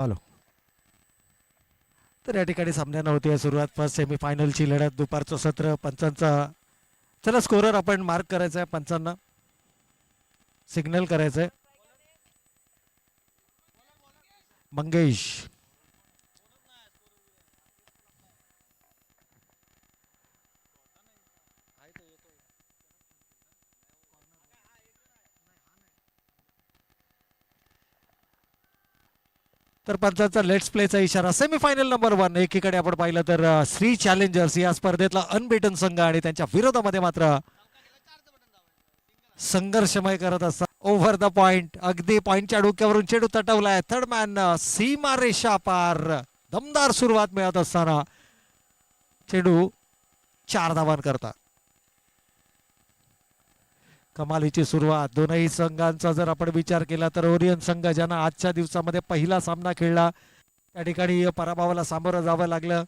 Hello. तर या ठिकाणी सामन्यानं होती सुरुवात. फर्स्ट सेमीफायनलची लढत, दुपारचं सत्र, पंचांचा. चला स्कोरर आपण मार्क करायचा आहे, पंचांना सिग्नल करायचं आहे. मंगेश. तर पंचांचा लेट्स प्लेचा इशारा. सेमीफायनल नंबर 1 एकीकडे आपण पाहिलं तर श्री चॅलेंजर्स या स्पर्धेतला अनबेटन संघ आणि त्यांच्या विरोधामध्ये मात्र संघर्षमय करत असतात. ओव्हर द पॉइंट, अगदी पॉइंटच्या डोक्यावरून चेंडू तटवलाय. थर्ड मॅन सीमा रेषा पार. दमदार सुरुवात मिळत असताना चेंडू 4 धावांवर करता. कमालीची सुरुवात दोनही संघांचा जर आपण विचार केला तर ओरियन संघ ज्यांना आजच्या दिवसामध्ये पहिला सामना खेळला त्या ठिकाणी पराभवाला सामोरं जावं लागलं.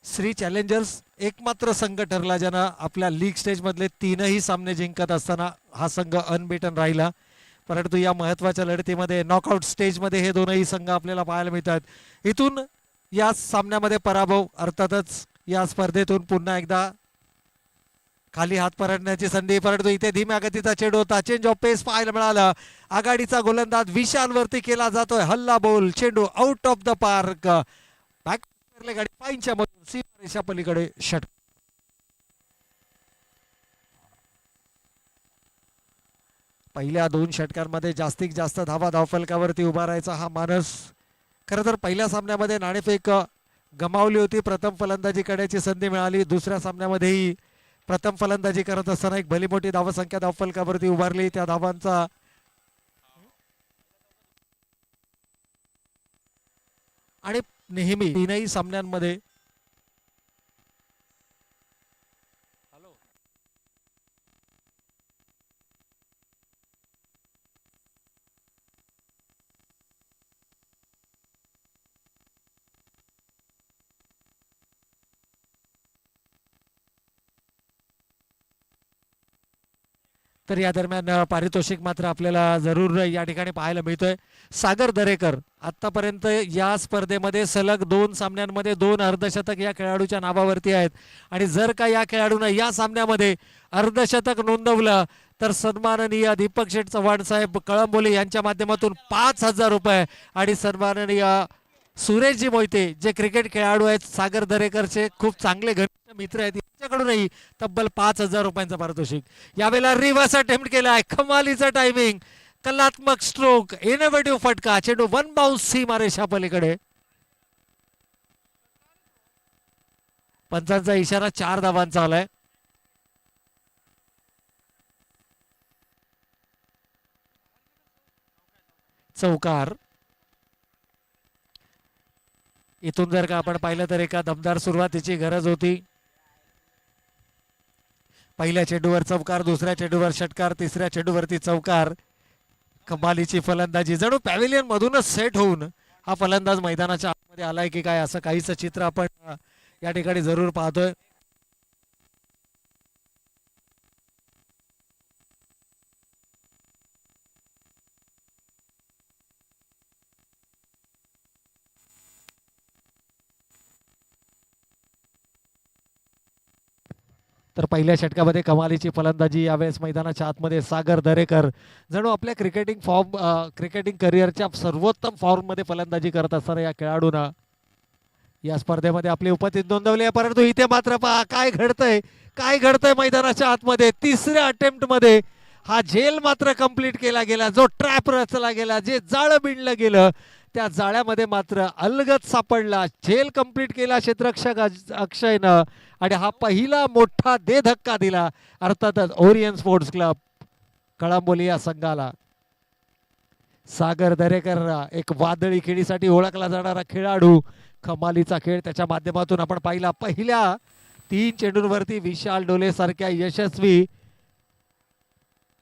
श्री चॅलेंजर्स एकमात्र संघ ठरला ज्यानं आपल्या लीग स्टेज मधले 3ही सामने जिंकत असताना हा संघ अनबीटन राहिला. परंतु या महत्वाच्या लढतीमध्ये नॉकआउट स्टेजमध्ये हे दोनही संघ आपल्याला पाहायला मिळतात. इथून या सामन्यामध्ये पराभव अर्थातच या स्पर्धेतून पुन्हा एकदा खाली हात परतण्याची संधी. परंतु इथे धीम्या गतीचा चेंडू होता. चेंज ऑफ पेस पाहायला मिळाला. आघाडीचा गोलंदाज विशाल वरती केला जातोय. हल्ला बोल. चेंडू out of the park. Back गाडी पाईंच्या मधून सीमा रेषा पलीकडे षट. पहिल्या 2 षटकांमध्ये जास्तीत जास्त धावा धावफलकावरती उभारायचा हा मानस. खरं तर पहिल्या सामन्यामध्ये नाणेफेक गमावली होती. प्रथम फलंदाजी करण्याची संधी मिळाली. दुसऱ्या सामन्यामध्येही प्रथम फलंदाजी करत असताना एक भली मोठी धावसंख्या धावफलकावरती उभारली. त्या धावांचा आणि नेहमी 3ही सामन्यांमध्ये तर या दरम्यान पारितोषिक मात्र आपल्याला जरूर या ठिकाणी पाहायला मिळतोय. सागर दरेकर आतापर्यंत या स्पर्धेमध्ये सलग 2 सामन्यांमध्ये 2 अर्धशतक या खेळाडूच्या नावावरती आहेत. आणि जर का या खेळाडूनं या सामन्यामध्ये अर्धशतक नोंदवलं तर सन्माननीय दीपक शेठ चव्हाण साहेब कळंबोली यांच्या माध्यमातून 5,000 रुपये आणि सन्माननीय सुरेशजी मोहिते जे क्रिकेट खेळाडू आहेत सागर दरेकरचे खूप चांगले घनिष्ठ मित्र आहेत यांच्याकडूनही तब्बल 5,000 रुपयांचं पारितोषिक. यावेळेला रिव्हर्स अटेम्प्ट केलाय. कमालीचा टायमिंग, कलात्मक स्ट्रोक, इनोव्हेटिव्ह फटका. चेंडू 1 बाउन्स सीमा रेषा पलीकडे. पंचांचा इशारा 4 धावांचा आलाय. चौकार. इथून जर का आपण पाहिलं तर एका दमदार सुरुवातीची गरज होती. पहिल्या चेंडूवर चौकार, दुसऱ्या चेंडूवर षटकार, तिसऱ्या चेंडूवरती चौकार. कमालीची फलंदाजी. जणू पॅव्हिलियन मधूनच सेट होऊन हा फलंदाज मैदानाच्या आतमध्ये आलाय की काय असं काहीच चित्र आपण या ठिकाणी जरूर पाहतोय. तर पहिल्या षटकामध्ये कमालीची फलंदाजी. यावेळेस मैदानाच्या आतमध्ये सागर दरेकर जणू आपल्या क्रिकेटिंग करिअरच्या सर्वोत्तम फॉर्ममध्ये फलंदाजी करत असताना या खेळाडूंना या स्पर्धेमध्ये आपली उपस्थिती नोंदवली आहे. परंतु इथे मात्र पहा काय घडतंय मैदानाच्या आतमध्ये. तिसऱ्या अटेम्प्ट मध्ये हा झेल मात्र कंप्लीट केला गेला. जो ट्रॅप रचला गेला, जे जाळं बिणलं गेलं, त्या जाळ्यामध्ये मात्र अलगद सापडला. झेल कंप्लीट केला क्षेत्ररक्षक अक्षयनं आणि हा पहिला मोठा दे धक्का दिला अर्थातच ओरियन स्पोर्ट्स क्लब कळंबोली या संघाला. सागर दरेकर एक वादळी खेळीसाठी ओळखला जाणारा खेळाडू. कमालीचा खेळ त्याच्या माध्यमातून आपण पाहिला. पहिल्या 3 चेंडूंवरती विशाल डोले सारख्या यशस्वी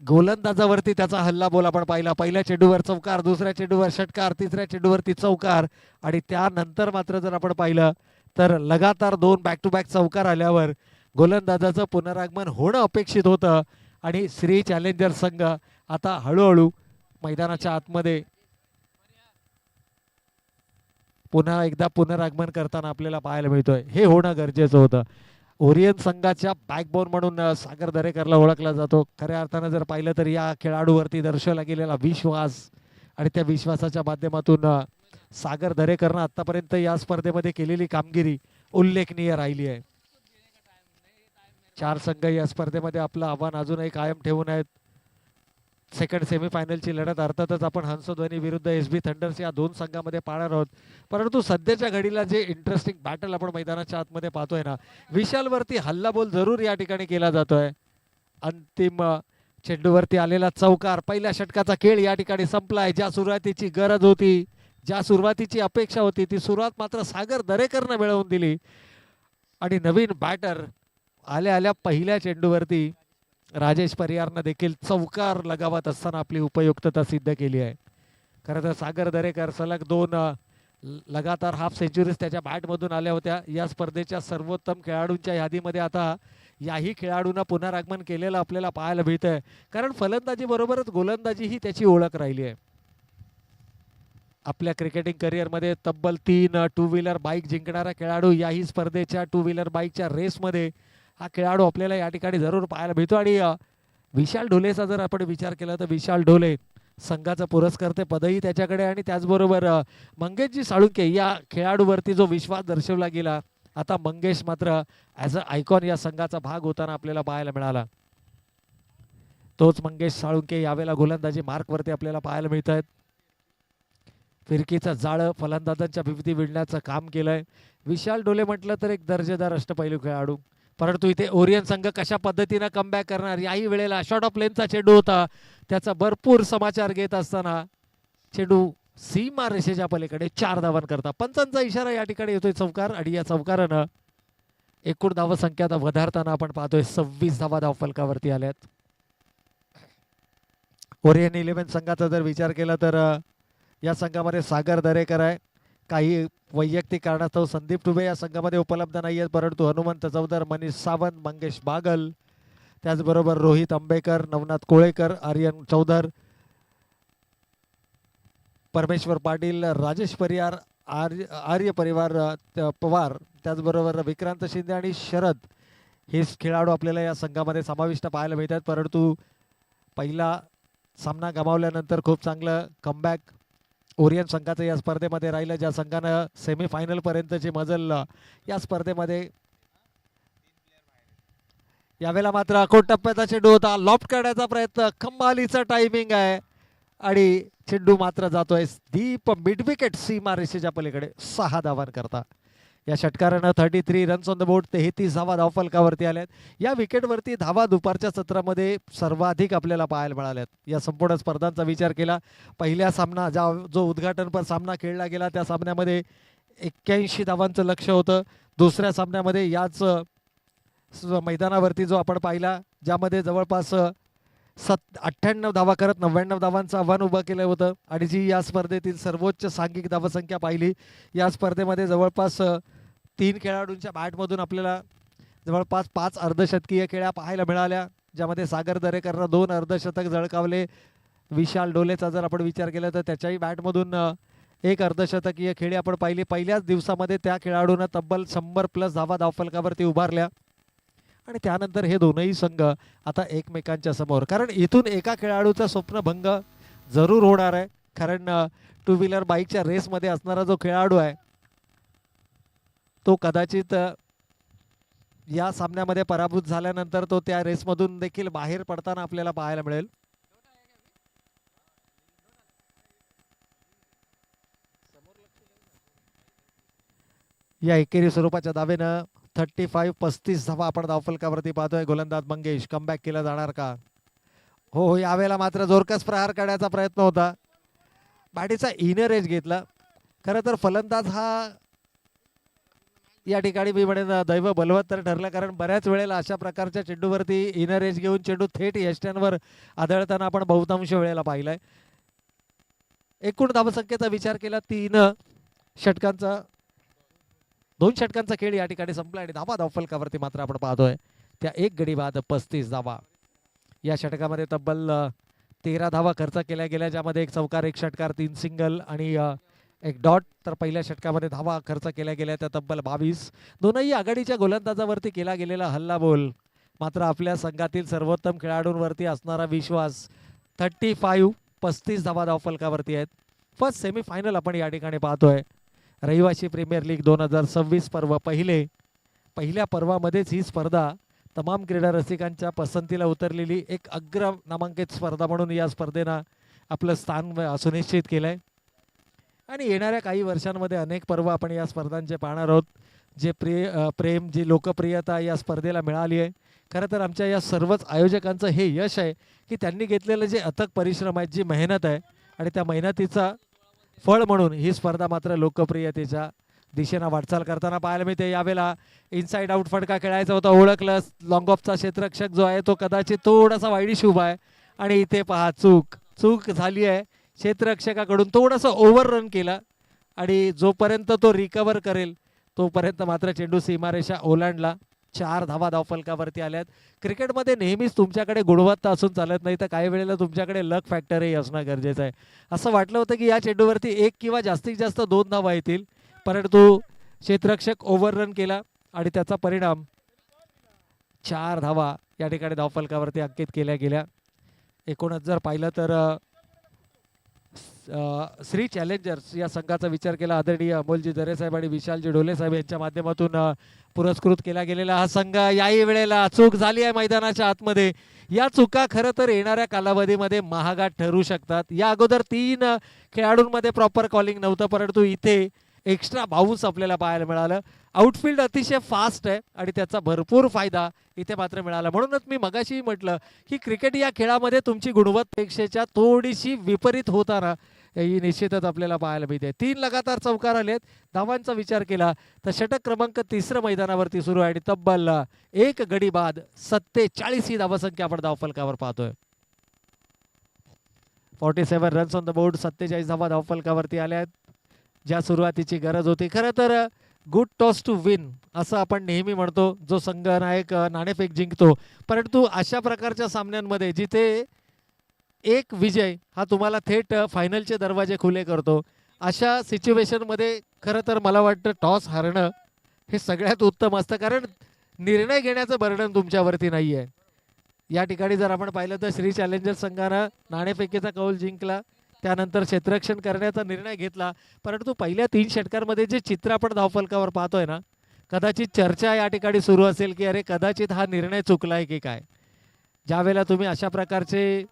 गोलंदाजावरती त्याचा हल्ला बोल आपण पाहिला. पहिल्या चेंडूवर चौकार, दुसऱ्या चेंडूवर षटकार, तिसऱ्या चेंडूवरती चौकार आणि त्यानंतर मात्र जर आपण पाहिलं तर लगातार 2 बॅक टू बॅक चौकार आल्यावर गोलंदाजाचं पुनरागमन होणं अपेक्षित होतं. आणि श्री चॅलेंजर संघ आता हळूहळू मैदानाच्या आतमध्ये पुन्हा एकदा पुनरागमन करताना आपल्याला पाहायला मिळतोय. हे होणं गरजेचं होतं. ओरियन संघाच्या बॅकबोन म्हणून सागर दरेकरला ओळखला जातो. खऱ्या अर्थानं जर पाहिलं तर या खेळाडूवरती दर्शवला गेलेला विश्वास आणि त्या विश्वासाच्या माध्यमातून सागर दरेकरनं आतापर्यंत या स्पर्धेमध्ये केलेली कामगिरी उल्लेखनीय राहिली आहे. 4 संघ या स्पर्धेमध्ये आपलं आव्हान अजूनही कायम ठेवून आहेत. सेकंड सेमीफायनलची लढत अर्थातच आपण हंसध्वनी विरुद्ध SB थंडर्स या 2 संघामध्ये पाहणार आहोत. परंतु सध्याच्या घडीला जे इंटरेस्टिंग बॅटल आपण मैदानाच्या आतमध्ये पाहतोय ना, विशालवरती हल्लाबोल जरूर या ठिकाणी केला जातोय. अंतिम चेंडूवरती आलेला चौकार, पहिल्या षटकाचा खेळ या ठिकाणी संपलाय. ज्या सुरुवातीची गरज होती, ज्या सुरुवातीची अपेक्षा होती, ती सुरुवात मात्र सागर दरेकरनं मिळवून दिली आणि नवीन बॅटर आल्या आल्या पहिल्या चेंडूवरती राजेश परिहारनं देखील चौकार लगावत असताना आपली उपयुक्तता सिद्ध केली आहे. खरं तर सागर दरेकर सलग 2 लगातार हाफ सेंचुरीज त्याच्या बॅटमधून आल्या होत्या. या स्पर्धेच्या सर्वोत्तम खेळाडूंच्या यादीमध्ये आता याही खेळाडूंना पुनरागमन केलेलं आपल्याला पाहायला मिळतंय. कारण फलंदाजी बरोबरच गोलंदाजी ही त्याची ओळख राहिली आहे. आपल्या क्रिकेटिंग करिअरमध्ये तब्बल 3 टू व्हीलर बाईक जिंकणारा खेळाडू, याही स्पर्धेच्या टू व्हीलर बाईकच्या रेसमध्ये हा खेळाडू आपल्याला या ठिकाणी जरूर पाहायला मिळतो. आणि विशाल ढोलेचा जर आपण विचार केला तर विशाल ढोले संघाचं पुरस्कर्ते पदही त्याच्याकडे, आणि त्याचबरोबर मंगेशजी साळुंके या खेळाडूवरती जो विश्वास दर्शवला गेला, आता मंगेश मात्र ॲज अ आयकॉन या संघाचा भाग होताना आपल्याला पाहायला मिळाला. तोच मंगेश साळुंके यावेळेला गोलंदाजी मार्कवरती आपल्याला पाहायला मिळत आहेत. फिरकीचं जाळं फलंदाजांच्या भिंती विणण्याचं काम केलंय. विशाल ढोले म्हटलं तर एक दर्जेदार अष्टपैलू खेळाडू, परंतु इथे ओरियन संघ कशा पद्धतीनं कमबॅक करणार, याही वेळेला शॉर्ट ऑफ लेनचा चेंडू होता. त्याचा भरपूर समाचार घेत असताना चेंडू सीमा रेषेच्या पलीकडे 4 धावांकरता पंचांचा इशारा या ठिकाणी येतोय चौकार. आणि या चौकारानं एकूण धावसंख्या वधारताना आपण पाहतोय 26 धावा धावफलकावरती आल्यात. ओरियन 11 संघाचा जर विचार केला तर या संघामध्ये सागर दरेकर आहे. काही वैयक्तिक कारणास्तव संदीप टुबे या संघामध्ये उपलब्ध नाही आहेत, परंतु हनुमंत चौधर, मनीष सावंत, मंगेश बागल, त्याचबरोबर रोहित आंबेकर, नवनाथ कोळेकर, आर्यन चौधर, परमेश्वर पाटील, राजेश परिहार, आर्य परिवार पवार, त्याचबरोबर विक्रांत शिंदे आणि शरद हे खेळाडू आपल्याला या संघामध्ये समाविष्ट पाहायला मिळतात. परंतु पहिला सामना गमावल्यानंतर खूप चांगलं कमबॅक ओरियन संघाचं या स्पर्धेमध्ये राहिलं, ज्या संघानं सेमीफायनल पर्यंतची मजल या स्पर्धेमध्ये. यावेळेला मात्र अकोट टप्प्याचा चेंडू होता, लॉफ्ट काढण्याचा प्रयत्न, कमालीचा टायमिंग आहे आणि चेंडू मात्र जातोय दीप मिड विकेट सीमा रेषेच्या पलीकडे 6 धावांकरता. या षटकारानं 33 रन्स ऑन द बोर्ड, 33 धावा धावफलकावरती आल्यात. या विकेटवरती धावा दुपारच्या सत्रामध्ये सर्वाधिक आपल्याला पाहायला मिळाल्यात. या संपूर्ण स्पर्धांचा विचार केला, पहिल्या सामना जो उद्घाटनपर सामना खेळला गेला त्या सामन्यामध्ये 81 धावांचं लक्ष्य होतं. दुसऱ्या सामन्यामध्ये याच मैदानावरती जो आपण पाहिला, ज्यामध्ये जवळपास 98 धावा करत 99 धावांचं आव्हान उभं केलं होतं, आणि जी या स्पर्धेतील सर्वोच्च सांघिक धावसंख्या पाहिली. या स्पर्धेमध्ये जवळपास 3 खेळाडूंच्या बॅटमधून आपल्याला जवळपास 5 अर्धशतकीय खेळ्या पाहायला मिळाल्या, ज्यामध्ये सागर दरेकरनं 2 अर्धशतक झळकावले. विशाल ढोलेचा जर आपण विचार केला तर त्याच्याही बॅटमधून 1 अर्धशतकीय खेळी आपण पाहिली. पहिल्याच दिवसामध्ये त्या खेळाडूंना तब्बल 100+ धावा धावफलकावरती उभारल्या. आणि त्यानंतर हे दोनही संघ आता एकमेकांच्या समोर, कारण इथून एका खेळाडूचा स्वप्नभंग जरूर होणार आहे. कारण टू व्हीलर बाईकच्या रेसमध्ये असणारा जो खेळाडू आहे तो कदाचित या सामन्यामध्ये पराभूत झाल्यानंतर तो त्या रेसमधून देखील बाहेर पडताना आपल्याला पाहायला मिळेल. या एकेरी स्वरूपाच्या दावेनं 35 धावा आपण धावफलकावरती पाहतोय. गोलंदाज मंगेश, कमबॅक केला जाणार का? हो, यावेळेला मात्र जोरकस प्रहार काढण्याचा प्रयत्न होता, बॅटीचा इनर एज घेतला. खरं तर फलंदाज हा या ठिकाणी मी म्हणेन दैव बलवत्तर ठरलं, कारण बऱ्याच वेळेला अशा प्रकारच्या चेंडूवरती इनर एज घेऊन चेंडू थेट यष्ट्यांवर आदळताना आपण बहुतांश वेळेला पाहिलाय. एकूण धावसंख्येचा विचार केला 2 षटकांचा खेळ या ठिकाणी संपला, आणि धावा धावफलकावरती मात्र आपण पाहतोय त्या 1 गडी बाद 35 धावा. या षटकामध्ये तब्बल 13 धावा खर्च केल्या गेल्या, ज्यामध्ये 1 चौकार, 1 षटकार, 3 सिंगल आणि एक डॉट. तर पहिल्या षटकामध्ये धावा खर्च केल्या गेल्या त्या तब्बल 22. दोनही आघाडीच्या गोलंदाजावरती केला गेलेला हल्लाबोल मात्र आपल्या संघातील सर्वोत्तम खेळाडूंवरती असणारा विश्वास. 35 धावा धावफलकावरती आहेत. फर्स्ट सेमीफायनल आपण या ठिकाणी पाहतोय. रहिवासी प्रीमियर लीग 2026 पर्व पहिल्या पर्वामध्येच ही स्पर्धा तमाम क्रीडा रसिकांच्या पसंतीला उतरलेली एक अग्र नामांकित स्पर्धा म्हणून या स्पर्धेनं आपलं स्थान सुनिश्चित केलंय. आणि येणाऱ्या काही वर्षांमध्ये अनेक पर्व आपण या स्पर्धांचे पाहणार आहोत. जे प्रेम जी लोकप्रियता या स्पर्धेला मिळाली आहे. खरं तर आमच्या या सर्वच आयोजकांचं हे यश आहे की त्यांनी घेतलेलं जे अथक परिश्रम आहे, जी मेहनत आहे आणि त्या मेहनतीचा फळ म्हणून ही स्पर्धा मात्र लोकप्रियतेच्या दिशेनं वाटचाल करताना पाहायला मिळते. यावेळेला इनसाइड आउट फटका खेळायचा होता, ओळखलं. लॉंग ऑफचा क्षेत्ररक्षक जो आहे तो कदाचित थोडासा वाईडिश उभा आहे आणि इथे पहा चूक झाली आहे. क्षेत्ररक्षकाकडून थोडंसं ओव्हर रन केला आणि जोपर्यंत तो रिकवर करेल तोपर्यंत मात्र चेंडू सीमारेषा ओलांडला. 4 धावा धावफलकावरती आल्यात. क्रिकेटमध्ये नेहमीच तुमच्याकडे गुणवत्ता असून चालत नाही, तर काही वेळेला तुमच्याकडे लक फॅक्टरही असणं गरजेचं आहे. असं वाटलं होतं की या चेंडूवरती 1 किंवा जास्तीत जास्त 2 धावा येतील, परंतु क्षेत्ररक्षक ओव्हर रन केला आणि त्याचा परिणाम 4 धावा या ठिकाणी धावफलकावरती अंकित केल्या गेल्या. एकूणच जर पाहिलं तर श्री चॅलेंजर्स या संघाचा विचार केला आदरणीय अमोलजी दरे साहेब आणि विशालजी ढोले साहेब यांच्या माध्यमातून पुरस्कृत केला गेलेला हा संघ याही वेळेला चूक झाली आहे मैदानाच्या आतमध्ये. या चुका खरं तर येणाऱ्या कालावधीमध्ये महागात ठरू शकतात. या अगोदर 3 खेळाडूंमध्ये प्रॉपर कॉलिंग नव्हतं, परंतु इथे एक्स्ट्रा बाउन्स आपल्याला पाहायला मिळालं. आउटफील्ड अतिशय फास्ट आहे आणि त्याचा भरपूर फायदा इथे मात्र मिळाला. म्हणूनच मी मगाशी म्हटलं की क्रिकेट या खेळामध्ये तुमची गुणवत्तेपेक्षेच्या थोडीशी विपरीत होताना ही निश्चितच आपल्याला पाहायला मिळते. 3 लगातार चौकार आलेत. धावांचा विचार केला तर षटक क्रमांक 3 मैदानावरती सुरू आहे आणि तब्बल 1 गडी बाद 47 ही धावसंख्या आपण धावफलकावर पाहतोय. 47 रन्स ऑन द बोर्ड. 47 धावा धावफलकावरती आल्या आहेत, ज्या सुरुवातीची गरज होती. खरं तर गुड टॉस टू विन असं आपण नेहमी म्हणतो, जो संघ नायक नाणेफेक जिंकतो. परंतु अशा प्रकारच्या सामन्यांमध्ये जिथे एक विजय हा तुम्हाला थेट फायनलचे दरवाजे खुले करतो, अशा सिच्युएशनमध्ये खरं तर मला वाटतं टॉस हारणं हे सगळ्यात उत्तम असतं, कारण निर्णय घेण्याचं बर्डन तुमच्यावरती नाही आहे. या ठिकाणी जर आपण पाहिलं तर श्री चॅलेंजर्स संघानं नाणेफेकीचा कौल जिंकला, त्यानंतर क्षेत्ररक्षण करण्याचा निर्णय घेतला. परंतु पहिल्या 3 षटकांमध्ये जे चित्र आपण धावफलकावर पाहतोय ना, कदाचित चर्चा या ठिकाणी सुरू असेल की अरे कदाचित हा निर्णय चुकलाय की काय. ज्या वेळेला तुम्ही अशा प्रकारचे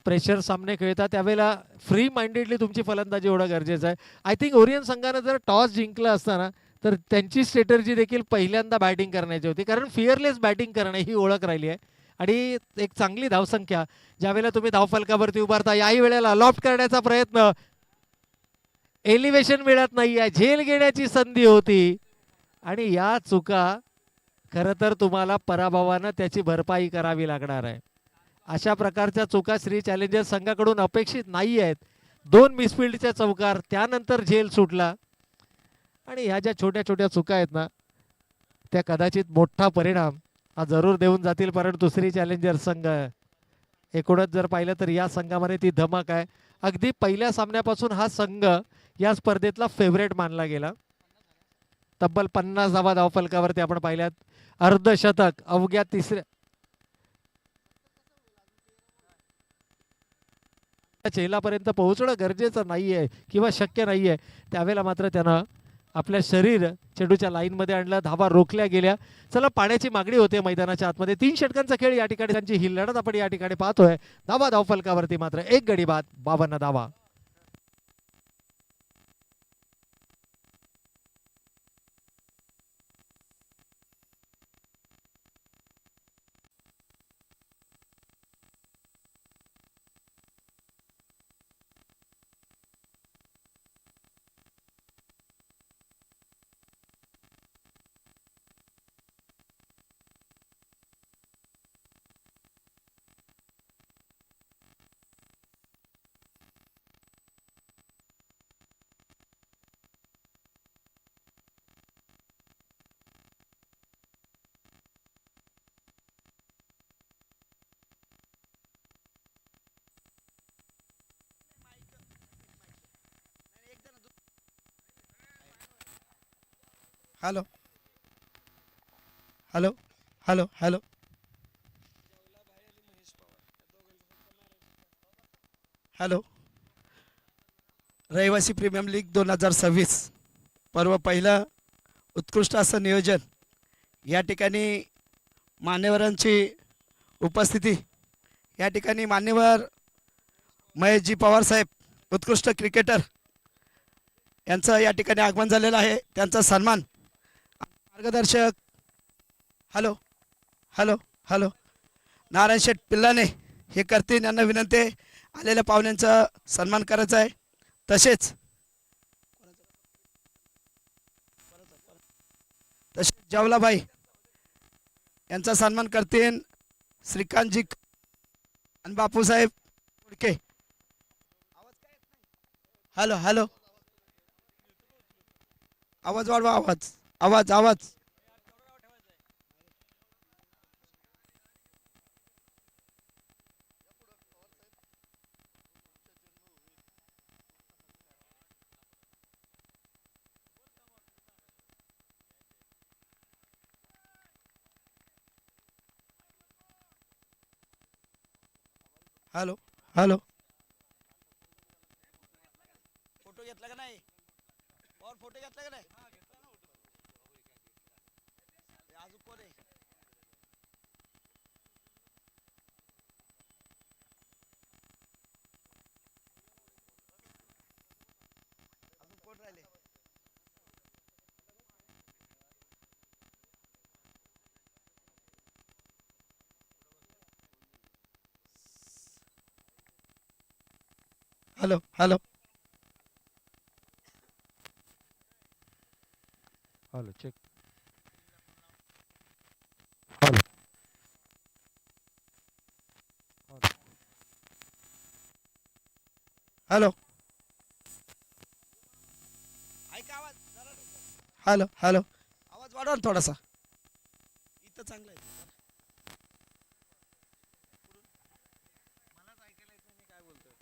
प्रेशर सामने खेळता त्यावेळेला फ्री माइंडेडली तुमची फलंदाजी होणं गरजेचं आहे. आय थिंक ओरियन संघानं जर टॉस जिंकला असताना तर त्यांची स्ट्रॅटर्जी देखील पहिल्यांदा बॅटिंग करण्याची होती, कारण फिअरलेस बॅटिंग करणं ही ओळख राहिली आहे. आणि एक चांगली धावसंख्या ज्यावेळेला तुम्ही धावफलकावरती उभारता, याही वेळेला लॉफ्ट करण्याचा प्रयत्न, एलिव्हेशन मिळत नाहीये, झेल घेण्याची संधी होती आणि या चुका खरं तर तुम्हाला पराभवानं त्याची भरपाई करावी लागणार आहे. अशा प्रकारच्या चुका श्री चॅलेंजर्स संघाकडून अपेक्षित नाही आहेत. 2 मिसफिल्डच्या चौकार, त्यानंतर झेल सुटला आणि ह्या ज्या छोट्या छोट्या चुका आहेत ना, त्या कदाचित मोठा परिणाम हा जरूर देऊन जातील. परंतु श्री चॅलेंजर्स संघ एकूणच जर पाहिलं तर या संघामध्ये ती धमक आहे. अगदी पहिल्या सामन्यापासून हा संघ या स्पर्धेतला फेवरेट मानला गेला. तब्बल 50 धावा धावफलकावरती आपण पाहिल्यात. अर्धशतक अवघ्या 3ऱ्या चेलापर्यंत पोहोचणं गरजेचं नाहीये किंवा शक्य नाहीये. त्यावेळेला मात्र त्यानं आपल्या शरीर चेंडूच्या लाईनमध्ये आणलं, धावा रोखल्या गेल्या. चला, पाण्याची मागणी होते मैदानाच्या आतमध्ये. 3 षटकांचा खेळ या ठिकाणी त्यांची ही लढत आपण या ठिकाणी पाहतोय. धावा धावफलकावरती मात्र 1 गडी बाद 52 धावा. Hello hello hello hello hello. रहिवासी प्रीमियम लीग 2026 पर्व पहिलं उत्कृष्ट असं नियोजन. या ठिकाणी मान्यवरांची उपस्थिती. या ठिकाणी मान्यवर महेशजी पवार साहेब उत्कृष्ट क्रिकेटर यांचं या ठिकाणी आगमन झालेलं आहे. त्यांचा सन्मान मार्गदर्शक हॅलो हॅलो हॅलो नारायण शेठ पिल्लाने हे करतील. यांना विनंती आहे आलेल्या पाहुण्यांचा सन्मान करायचा आहे. तसेच तसेच जवलाबाई यांचा सन्मान करतील श्रीकांतजी आणि बापूसाहेब उडके. हॅलो हॅलो आवाज वाढवा आवाज आवाज आवाज. हॅलो हॅलो फोटो घेतला का नाही और फोटो घेतला का नाही अजून कोण आहे अजून कोण राहिले. Hello hello hello check. Hello hello ऐका आवाज जरा. हॅलो हॅलो आवाज वाढवा ना थोडासा. इथं चांगलं आहे. मलाच ऐकायला येत नाही मी काय बोलतोय.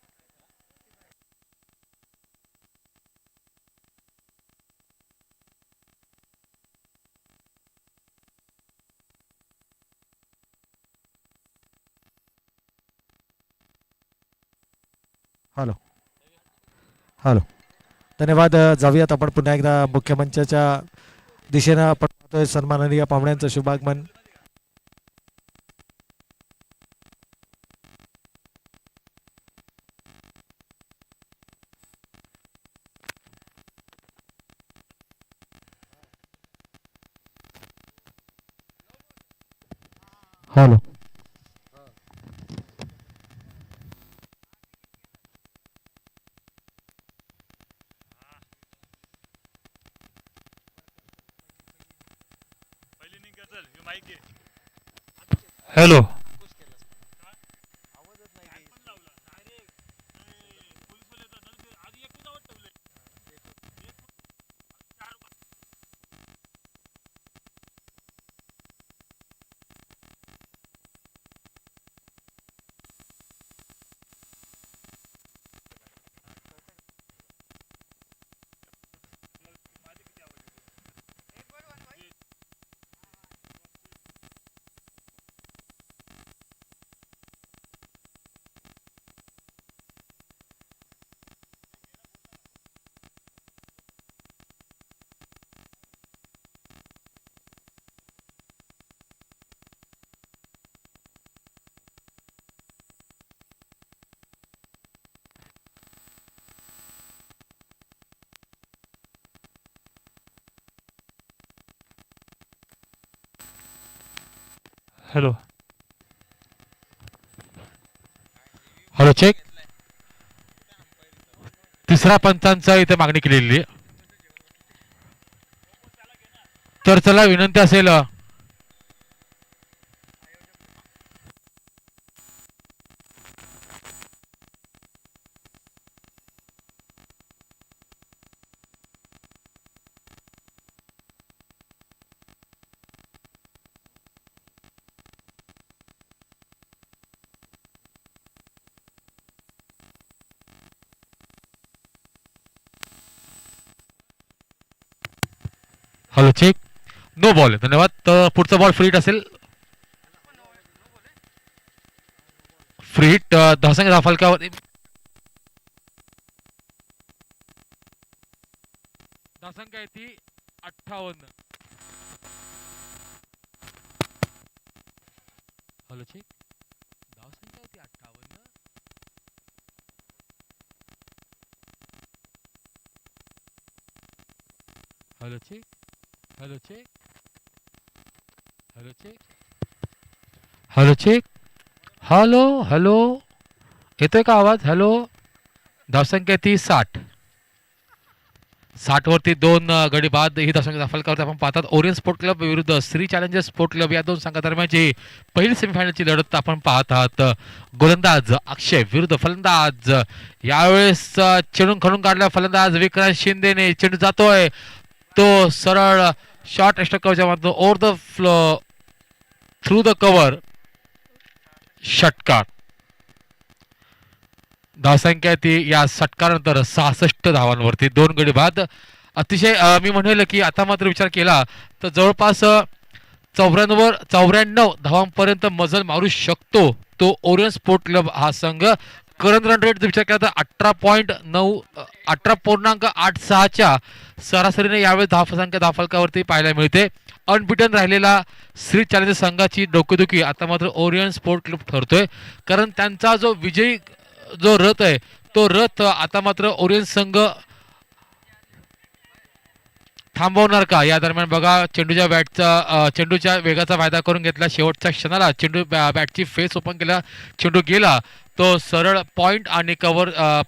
Hello hello. धन्यवाद. जाऊयात आपण पुन्हा एकदा मुख्यमंचाच्या दिशेनं आपण पाहतोय सन्माननीय पाहुण्यांचं शुभागमन. Hello hello hello hello check. तिसरा पंचांचा इथे मागणी केलेली. तर चला विनंती असेल. हॅलो चेक नो बॉल आहे. धन्यवाद. तर पुढचा बॉल फ्री हिट असेल. फ्री हिट धावसंख्या धावफलकावर धावसंख्या आहे ती 58. हॅलो चेक धावसंख्या आहे ती 58. Hello check hello check hello check hello check hello hello येतोय का आवाज? हॅलो. धावसंख्या ती 60. 60 वरती 2 गडी बाद ही धावसंख्या दाखल आपण पाहतात. ओरियन स्पोर्ट क्लब विरुद्ध श्री चॅलेंजर्स स्पोर्ट क्लब या दोन संघादरम्यानची पहिली सेमीफायनलची लढत आपण पाहत आहात. गोलंदाज अक्षय विरुद्ध फलंदाज. यावेळेस चेंडून खडून काढला फलंदाज विक्रांत शिंदेने. चेंडू जातोय तो सरळ शॉर्ट एक्स्ट्रा कव्हरच्या माध्यमातून over the flow through the cover षटकार. धावसंख्या ती या षटकारानंतर 66 धावांवरती 2 गडी बाद. अतिशय मी म्हणेल की आता मात्र विचार केला तर जवळपास 94 धावांपर्यंत मजल मारू शकतो तो ओरियन स्पोर्ट क्लब हा संघ. करंट रन रेट विचार केला तर 18.86च्या सरासरीने यावेळी धावसंख्या धावफलकावरती पाहायला मिळते. अनबिटन राहिलेला श्री चॅलेंजर्स संघाची डोकेदुखी आता मात्र ओरियन स्पोर्ट क्लब ठरतोय. कारण त्यांचा जो विजयी जो रथ आहे तो रथ आता मात्र ओरियन संघ थांबवणार का या दरम्यान बघा चेंडूच्या वेगाचा फायदा करून घेतला. शेवटच्या क्षणाला चेंडू बॅटची फेस ओपन केला. चेंडू गेला तो सरळ पॉइंट आणि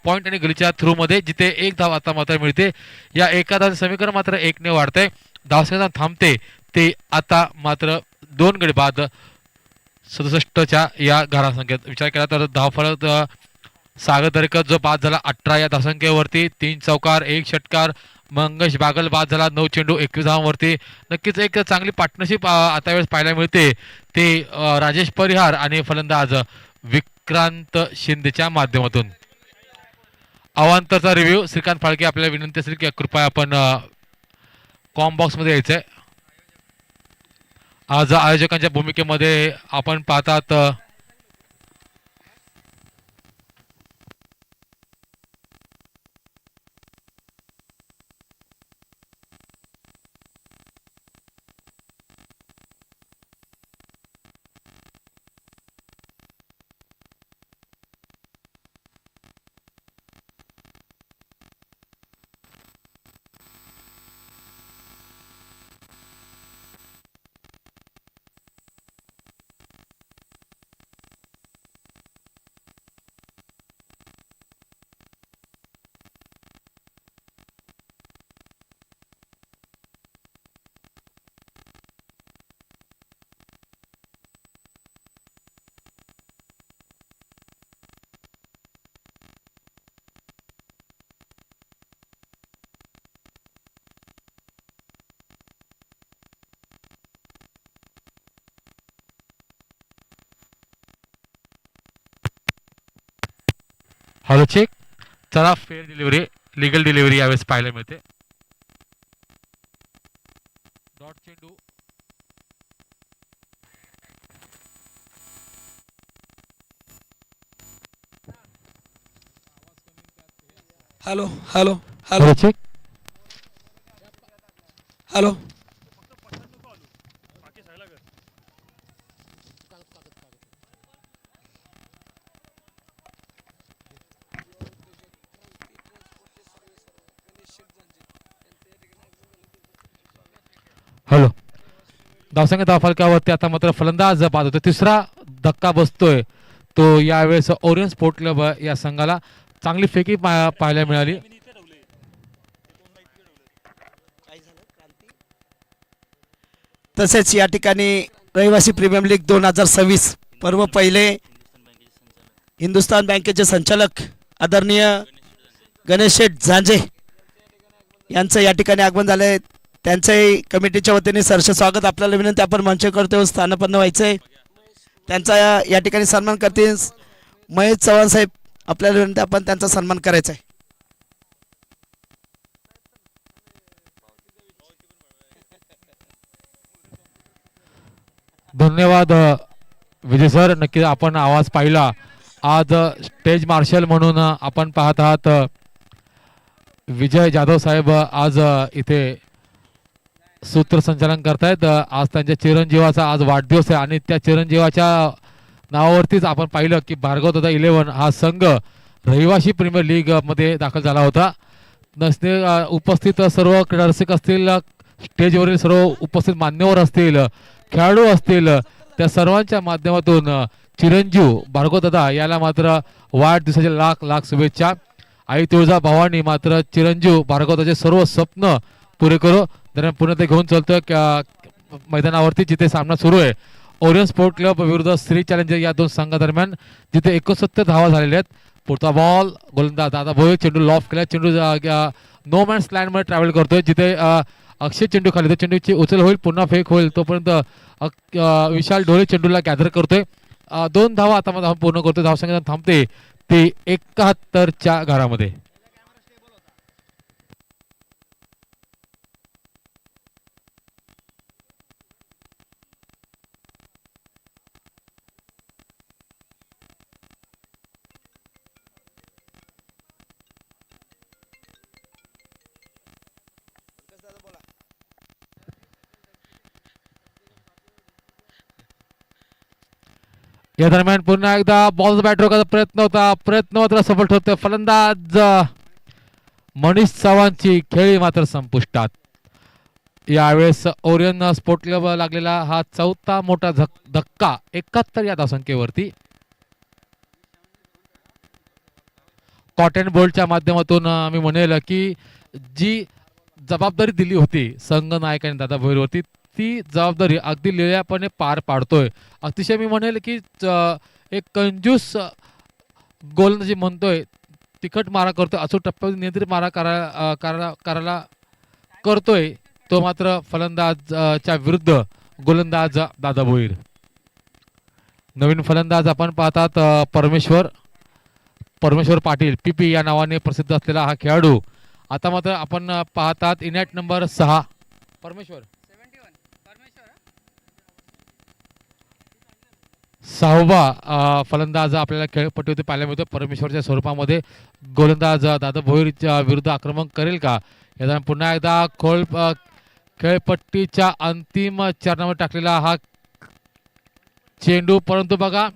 पॉइंट आणि गलीच्या थ्रू मध्ये जिथे 1 धाव आता मात्र मिळते. या एका धाव समीकरण मात्र 1 ने वाढते. धावसंख्या थांबते ते आता मात्र 2 गडी बाद 67च्या या घरासंख्येत विचार केला तर धावफलक सागर दरेकर जो बाद झाला 18 या धावसंख्येवरती. 3 चौकार 1 षटकार. मंगेश बागल बाद झाला 9 चेंडू 21 धावांवरती. नक्कीच एक चांगली पार्टनरशिप आता वेळेस पाहायला मिळते ते राजेश परिहार आणि फलंदाज विक्रांत शिंदेच्या माध्यमातून. अवांतरचा रिव्ह्यू श्रीकांत फाळके. आपल्याला विनंती असेल की कृपया आपण कॉम मध्ये यायचंय. आज आयोजकांच्या भूमिकेमध्ये आपण पाहतात हॅलो चेक. चला फेअर डिलिव्हरी लिगल डिलिव्हरी यावेळेस पाहायला मिळते. डॉट चेंडू hello hello hello check hello hello. धावसंख्या धावफलकावरती आता मात्र फलंदाज बाद होतो. तिसरा धक्का बसतोय तो यावेळेस ओरियन स्पोर्ट क्लब या संघाला. चांगली फेकी पाहायला मिळाली. तसेच या ठिकाणी रहिवासी प्रीमियम लीग 2026 पर्व पहिले हिंदुस्थान बँकेचे संचालक आदरणीय गणेश शेठ झांजे यांचं या ठिकाणी आगमन झालंय. त्यांच्याही कमिटीच्या वतीने सहर्ष स्वागत. आपल्याला विनंती आपण मंच करतो स्थानापन्न व्हायचंय. त्यांचा या ठिकाणी सन्मान करतील महेश चव्हाण साहेब. आपल्याला विनंती आपण त्यांचा सन्मान करायचा आहे. धन्यवाद विजय सर. नक्की आपण आवाज पाहिला. आज स्टेज मार्शल म्हणून आपण पाहत आहात विजय जाधव साहेब आज इथे सूत्रसंचालन करतायत. आज त्यांच्या चिरंजीवाचा आज वाढदिवस आहे आणि त्या चिरंजीवाच्या नावावरतीच आपण पाहिलं की भार्गव दादा 11 हा संघ रहिवाशी प्रीमियर लीग मध्ये दाखल झाला होता. नसते उपस्थित सर्व क्रीडा रसिक असतील, स्टेजवरील सर्व उपस्थित मान्यवर असतील, खेळाडू असतील, त्या सर्वांच्या माध्यमातून चिरंजीव भार्गव दादा याला मात्र वाढदिवसाच्या लाख लाख शुभेच्छा. आई तुळजा भवानी मात्र चिरंजीव भार्गव दादाचे सर्व स्वप्न पुरे करो. दरम्यान पुन्हा ते घेऊन चालतोय मैदानावरती जिथे सामना सुरू आहे ओरियन स्पोर्ट क्लब विरुद्ध श्री चॅलेंजर या दोन संघादरम्यान, जिथे 69 धावा झालेल्या आहेत. पुढचा बॉल गोलंदाज दादा भोये, चेंडू लॉफ्ट केला, चेंडू नो मॅन्स लँड मध्ये ट्रॅव्हल करतोय, जिथे अक्षय चेंडू खाली, चेंडूची उचल होईल, पुन्हा फेक होईल, तोपर्यंत विशाल ढोळे चेंडूला गॅदर करतोय. 2 धावा आता पूर्ण करतोय. धावसंख्या थांबते ते 71च्या घरामध्ये. या दरम्यान पुन्हा एकदा बॉल बॅट रोखायचा प्रयत्न होता, प्रयत्न मात्र सफल ठरतोय. फलंदाज मनीष चव्हाणची खेळी मात्र संपुष्टात. यावेळेस ओरियन स्पोर्ट क्लब लागलेला हा 4था मोठा धक्का 71 या धावसंख्येवरती. कॉटन बोल्टच्या माध्यमातून मी म्हणेल की जी जबाबदारी दिली होती संघ नायकाने दादा भोईरवरती, ती जबाबदारी अगदी लिळ्यापणे पार पाडतोय. अतिशय मी म्हणेल की एक कंजूस गोलंदाजी म्हणतोय, तिखट मारा करतोय, अचूक टप्प्यावर नियंत्रित मारा करायला करतोय तो मात्र फलंदाजच्या विरुद्ध गोलंदाज दादा भोईर. नवीन फलंदाज आपण पाहतात परमेश्वर पाटील पीपी या नावाने प्रसिद्ध असलेला हा खेळाडू. आता मात्र आपण पाहतात इनॅट नंबर 6 परमेश्वर 6वा फलंदाज आपल्याला खेळपट्टीवरती पाहायला मिळतो. परमेश्वरच्या स्वरूपामध्ये गोलंदाज दादा भोईरच्या विरुद्ध आक्रमण करेल का? या पुन्हा एकदा खेळपट्टीच्या अंतिम चरणावर टाकलेला हा चेंडू, परंतु बघा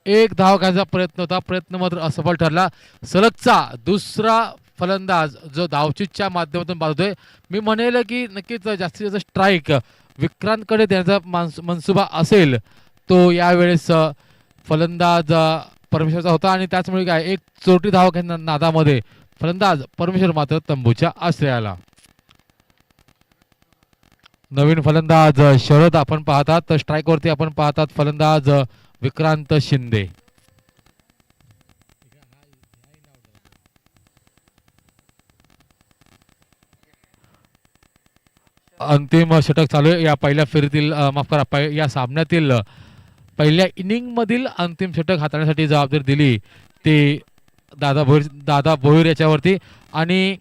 एक धाव घ्यायचा प्रयत्न होता, प्रयत्न मात्र असफल ठरला. सलगचा दुसरा फलंदाज जो धावचीच्या माध्यमातून बांधतोय. मी म्हणेल की नक्कीच जास्तीत जास्त स्ट्राईक विक्रांतकडे देण्याचा मनसुबा असेल तो यावेळेस फलंदाज परमेश्वरचा होता आणि त्याचमुळे काय एक चोरटी धाव घेण्या नादामध्ये फलंदाज परमेश्वर मात्र तंबूच्या आश्रयाला. नवीन फलंदाज शरद आपण पाहतात, स्ट्राईक वरती आपण पाहतात फलंदाज विक्रांत शिंदे. अंतिम षटक चालू आहे या पहिल्या फेरीतील, माफ करा, या सामन्यातील पहिल्या इनिंग मधील अंतिम षटक हाताळण्यासाठी जबाबदारी दिली ते दादा भोईर याच्यावरती. आणि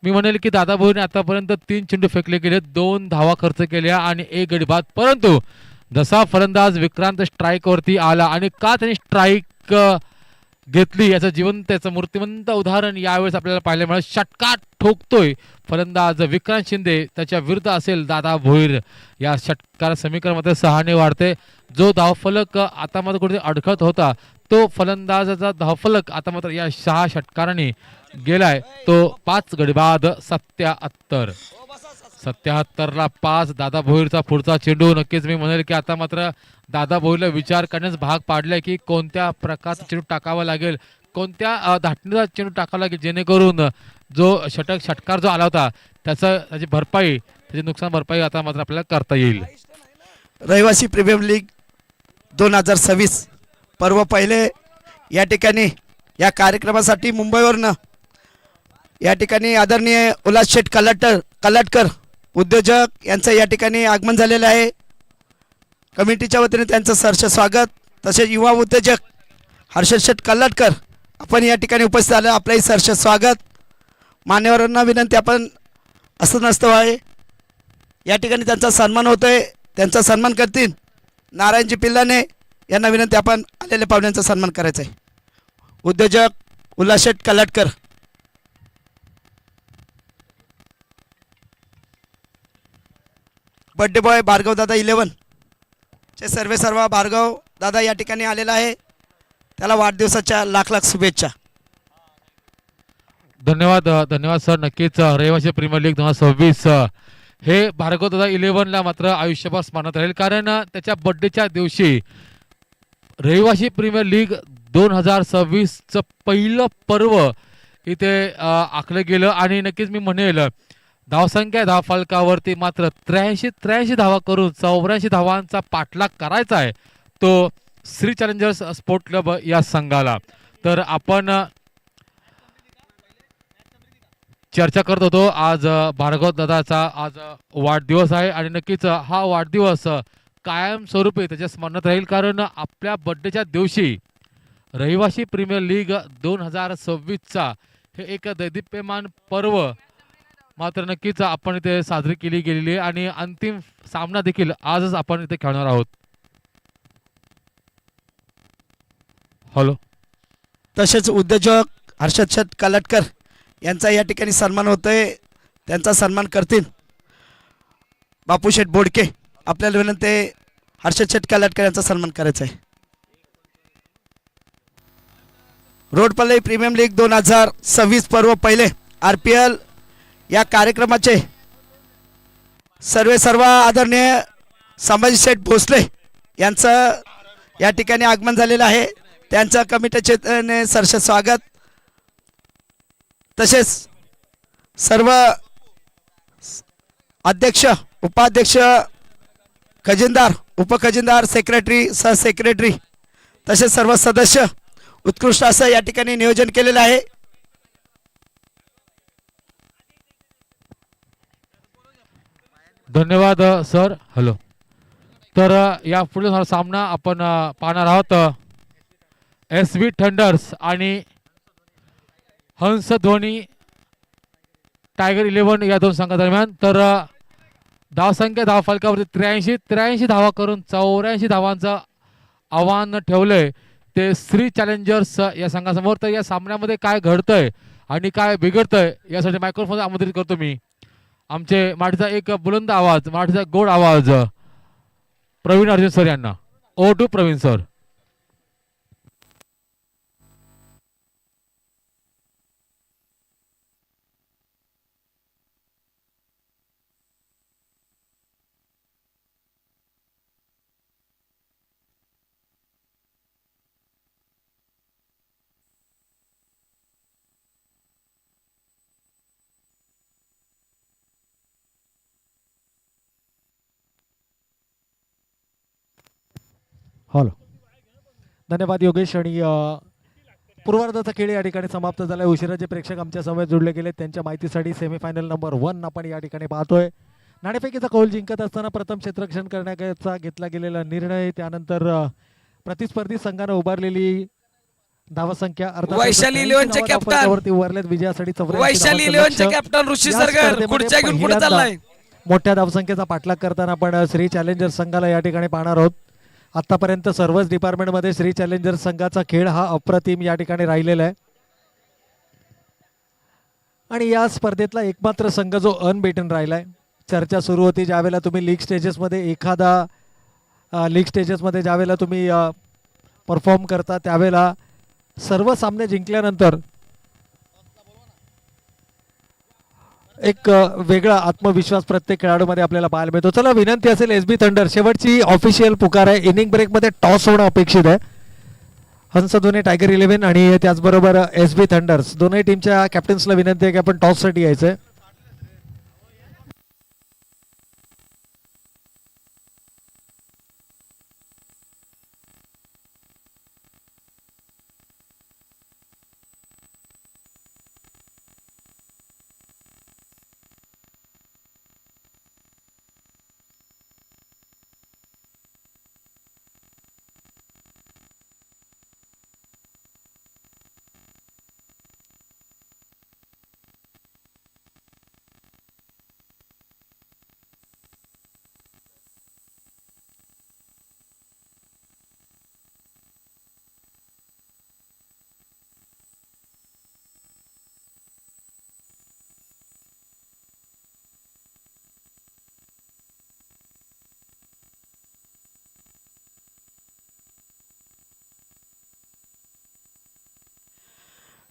मी म्हणेल की दादा भोईरने आतापर्यंत 3 चेंडू फेकले गेले, 2 धावा खर्च केल्या आणि 1 गडी बाद. परंतु जसा फलंदाज विक्रांत स्ट्राईक वरती आला आणि का त्यांनी स्ट्राईक घेतली याचं त्याचं मूर्तिमंत उदाहरण यावेळेस आपल्याला पाहायला मिळालं. षटकार ठोकतोय फलंदाज विक्रांत शिंदे, त्याच्या विरुद्ध असेल दादा भोईर. या षटकार समीकरण मध्ये 6ने वाढते. जो धावफलक आता मात्र कुठे अडखळत होता तो फलंदाजाचा धावफलक आता मात्र या 6 षटकारांनी गेलाय, तो 5 गडी बाद 77ला 5. दादा भोईरचा पुढचा चेंडू. नक्कीच मी म्हणेल की आता मात्र दादा भोईरला विचार करण्यास भाग पाडलाय की कोणत्या प्रकारचा चेंडू टाकावा लागेल, कोणत्या धाटणीचा चेंडू टाकावा लागेल, जेणेकरून जो षटकार जो आला होता त्याची भरपाई, त्याची नुकसान भरपाई आता मात्र आपल्याला करता येईल. रहिवासी प्रीमियर लीग 2026 पर्व पहिले या ठिकाणी या कार्यक्रमासाठी मुंबईवरनं या ठिकाणी आदरणीय उल्हास शेठ कलाटकर उद्योजक यांचं या ठिकाणी आगमन झालेलं आहे. कमिटीच्या वतीने त्यांचं सहर्ष स्वागत. तसेच युवा उद्योजक हर्षद शेठ कलाटकर आपण या ठिकाणी उपस्थित आलं, आपलंही सहर्ष स्वागत. मान्यवरांना विनंती आपण असं नसतं आहे या ठिकाणी त्यांचा सन्मान होतोय, त्यांचा सन्मान करतील नारायणजी पिल्लाने यांना विनंती, आपण आलेल्या पाहुण्यांचा सन्मान करायचा आहे. उद्योजक उल्हाशेठ कलाटकर, बर्थडे बॉय भार्गव दादा 11 चे सर्व भार्गव दादा या ठिकाणी आलेला आहे. त्याला वाढदिवसाच्या लाख लाख शुभेच्छा. धन्यवाद धन्यवाद सर. नक्कीच रहिवासी प्रीमियर लीग 2026 हे भार्गव दादा 11ला मात्र आयुष्यभर स्मरणात राहील, कारण त्याच्या बर्थडेच्या दिवशी रहिवासी प्रीमियर लीग 2026चं पहिलं पर्व इथे आखलं गेलं. आणि नक्कीच मी म्हणेल धावसंख्या धावफलकावरती मात्र 83 धावा करून 84 धावांचा पाठलाग करायचा आहे तो श्री चॅलेंजर्स स्पोर्ट क्लब या संघाला. तर आपण चर्चा करत होतो, आज भार्गव दादाचा आज वाढदिवस आहे आणि नक्कीच हा वाढदिवस कायमस्वरूपी त्याच्या स्मरणात राहील, कारण आपल्या बर्थडेच्या दिवशी रहिवासी प्रीमियर लीग 2026चा हे एक दैदिप्यमान पर्व मात्र नक्कीच आपण इथे साजरी केली गेलेली आहे आणि अंतिम सामना देखील आजच आपण इथे खेळणार आहोत. हॅलो. तसेच उद्योजक हर्षद शेठ कलाटकर यांचा या ठिकाणी सन्मान होतोय. त्यांचा सन्मान करतील बापूशेठ बोडके. आपल्याला विनंती आहे हर्षद शेठ कलाटकर यांचा सन्मान करायचा आहे. रोड पल्लई प्रीमियम लीग 2026 पर्व पहिले RPL या कार्यक्रमाचे सर्व आदरणीय संभाजी शेठ भोसले यांचं या ठिकाणी आगमन झालेलं आहे. त्यांचं कमिटीचे सरस स्वागत. तसेच सर्व अध्यक्ष, उपाध्यक्ष, खजिनदार, उपखजिनदार, सेक्रेटरी, सहसेक्रेटरी तसेच सर्व सदस्य उत्कृष्ट असं या ठिकाणी नियोजन केलेलं आहे. धन्यवाद सर. हॅलो. तर या पुढील सामना आपण पाहणार आहोत SV थंडर्स आणि हंसध्वनी टायगर 11 या दोन संघादरम्यान. तर धावसंख्या धावफलकावरती 83 धावा करून 84 धावांचं आव्हान ठेवलंय ते श्री चॅलेंजर्स या संघासमोर. तर या सामन्यामध्ये काय घडतंय आणि काय बिघडतंय यासाठी मायक्रोफोन आमंत्रित करतो मी आमचे माठीचा एक बुलंद आवाज, माठीचा गोड आवाज प्रवीण अर्जुन सर यांना. Over to Praveen sir. Hello. धन्यवाद योगेश. आणि पूर्वार्धाचा खेळ या ठिकाणी समाप्त झाला. उशिराचे प्रेक्षक आमच्या समोर जोडले गेले. त्यांच्या माहितीसाठी सेमीफायनल नंबर 1 आपण या ठिकाणी पाहतोय. नाणेफेकीचा कौल जिंकत असताना प्रथम क्षेत्ररक्षण करण्याचा घेतला गेलेला निर्णय, त्यानंतर प्रतिस्पर्धी संघानं उभारलेली धावसंख्या वैशाली 11चे कॅप्टन उभारलेत विजयासाठी. वैशाली 11चे कॅप्टन ऋषी सरगर खुर्च्या घेऊन पुढे चाललाय. मोठ्या धावसंख्येचा पाठलाग करताना आपण श्री चॅलेंजर्स संघाला या ठिकाणी पाहणार आहोत. आतापर्यंत सर्वच डिपार्टमेंटमध्ये श्री चॅलेंजर्स संघाचा खेळ हा अप्रतिम या ठिकाणी राहिलेला आहे आणि या स्पर्धेतला एकमात्र संघ जो अनबेटन राहिलाय. चर्चा सुरू होती ज्यावेळेला तुम्ही लीग स्टेजेसमध्ये ज्यावेळेला तुम्ही परफॉर्म करता त्यावेळेला सर्व सामने जिंकल्यानंतर एक वेगळा आत्मविश्वास प्रत्येक खेळाडूमध्ये आपल्याला पाहायला मिळतो. चला विनंती असेल SB थंडर शेवटची ऑफिशियल पुकार आहे. इनिंग ब्रेकमध्ये टॉस होणं अपेक्षित आहे. हंसध्वनी टायगर 11 आणि त्याचबरोबर SB थंडर्स दोन्ही टीमच्या कॅप्टन्सला विनंती आहे की आपण टॉससाठी यायचं.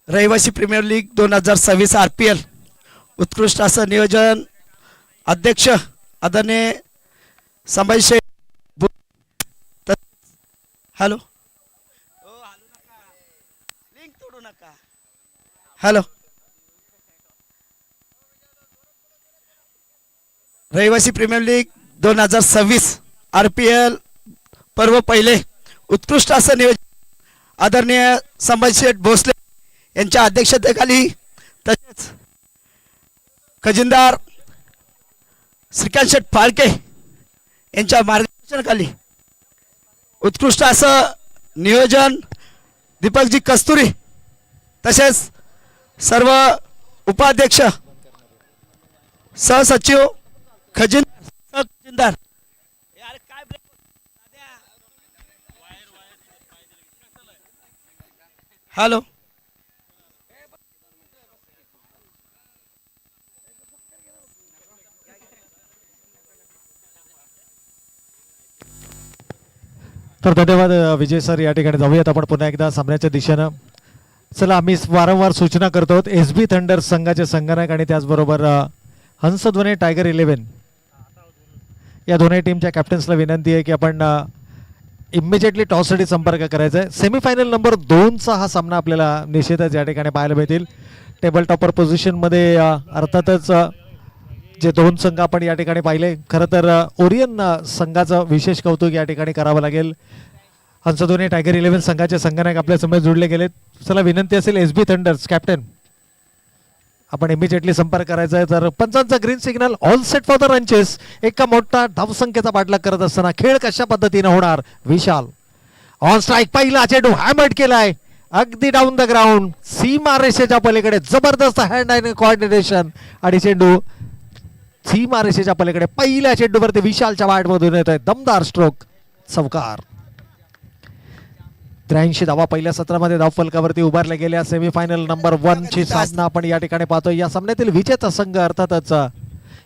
रहिवासी प्रीमियर लीग 2026 RPL उत्कृष्ट असं नियोजन अध्यक्ष आदरणीय संभाजी शेठ हॅलो लिंक तोडू नका हॅलो रहिवासी प्रीमियर लीग 2026 RPL पर्व पहिले उत्कृष्ट असं नियोजन आदरणीय संभाजी शेठ भोसले यांच्या अध्यक्षतेखाली तसेच खजिनदार श्रीकांत शेठ फाळके यांच्या मार्गदर्शनाखाली उत्कृष्ट असं नियोजन दीपकजी कस्तुरी तसेच सर्व उपाध्यक्ष सहसचिव खजिनदार हॅलो तर धन्यवाद विजय सर. या ठिकाणी जाऊयात आपण पुन्हा एकदा सामन्याच्या दिशेनं. चला आम्ही वारंवार सूचना करतो SB थंडर संघाचे संगणक आणि त्याचबरोबर हंसध्वनी टायगर 11 या दोन्ही टीमच्या कॅप्टन्सला विनंती आहे की आपण इमिजिएटली टॉससाठी संपर्क करायचा आहे. सेमीफायनल नंबर 2चा हा सामना आपल्याला निश्चितच या ठिकाणी पाहायला मिळतील. टेबल टॉपर पोझिशनमध्ये अर्थातच जे दोन संघ आपण या ठिकाणी पाहिले, खरं तर ओरियन संघाचं विशेष कौतुक या ठिकाणी करावं लागेल. हंसध्वनी टायगर 11 संघाचे संगणक आपल्या समोर जुळले गेलेत. चला विनंती असेल SB थंडर्स कॅप्टन आपण इमिजिएटली संपर्क करायचा आहे. तर पंचांचा green signal all set for the run chase. एका मोठा धावसंख्येचा पाठलाग करत असताना खेळ कशा पद्धतीने होणार. विशाल ऑन स्ट्राईक पहिला चेंडू हॅमर्ड केलाय अगदी डाऊन द ग्राउंड सीमा रेषेच्या पलीकडे. जबरदस्त हँड आय कोऑर्डिनेशन आणि चेंडू सीमा रेषेच्या पलीकडे. पहिल्या चेंडूवरती विशालच्या बॅटमधून येतोय दमदार स्ट्रोक चौकार. 83 धावा पहिल्या सत्रामध्ये धावफलकावरती उभारल्या गेल्या. सेमीफायनल नंबर 1 ची सामना आपण या ठिकाणी पाहतोय. या सामन्यातील विजेता संघ अर्थातच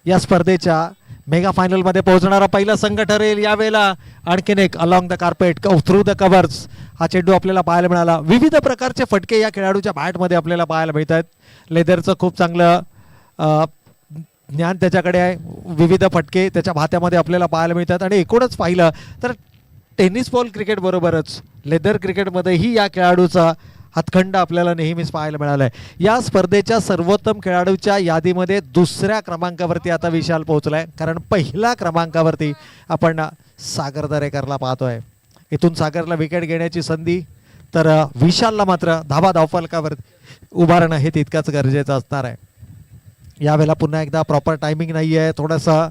या स्पर्धेच्या मेगा फायनल मध्ये पोहोचणारा पहिला संघ ठरेल. यावेळेला आणखीन एक along the carpet through the covers हा चेंडू आपल्याला पाहायला मिळाला. विविध प्रकारचे फटके या खेळाडूच्या बॅटमध्ये आपल्याला पाहायला मिळतात. लेदरचं खूप चांगलं ज्ञान त्याच्याकडे आहे. विविध फटके त्याच्या भात्यामध्ये आपल्याला पाहायला मिळतात. आणि एकूणच पाहिलं तर टेनिस बॉल क्रिकेट बरोबरच लेदर क्रिकेटमध्येही या खेळाडूचा हातखंड आपल्याला नेहमीच पाहायला मिळाला आहे. या स्पर्धेच्या सर्वोत्तम खेळाडूच्या यादीमध्ये 2ऱ्या क्रमांकावरती आता विशाल पोहोचलाय. कारण पहिल्या क्रमांकावरती आपण सागर दरेकरला पाहतोय. इथून सागरला विकेट घेण्याची संधी, तर विशालला मात्र धावफलकावर उभारणं हे तितकंच गरजेचं असणार आहे. यावेळेला पुन्हा एकदा प्रॉपर टायमिंग नाही आहे. थोडासा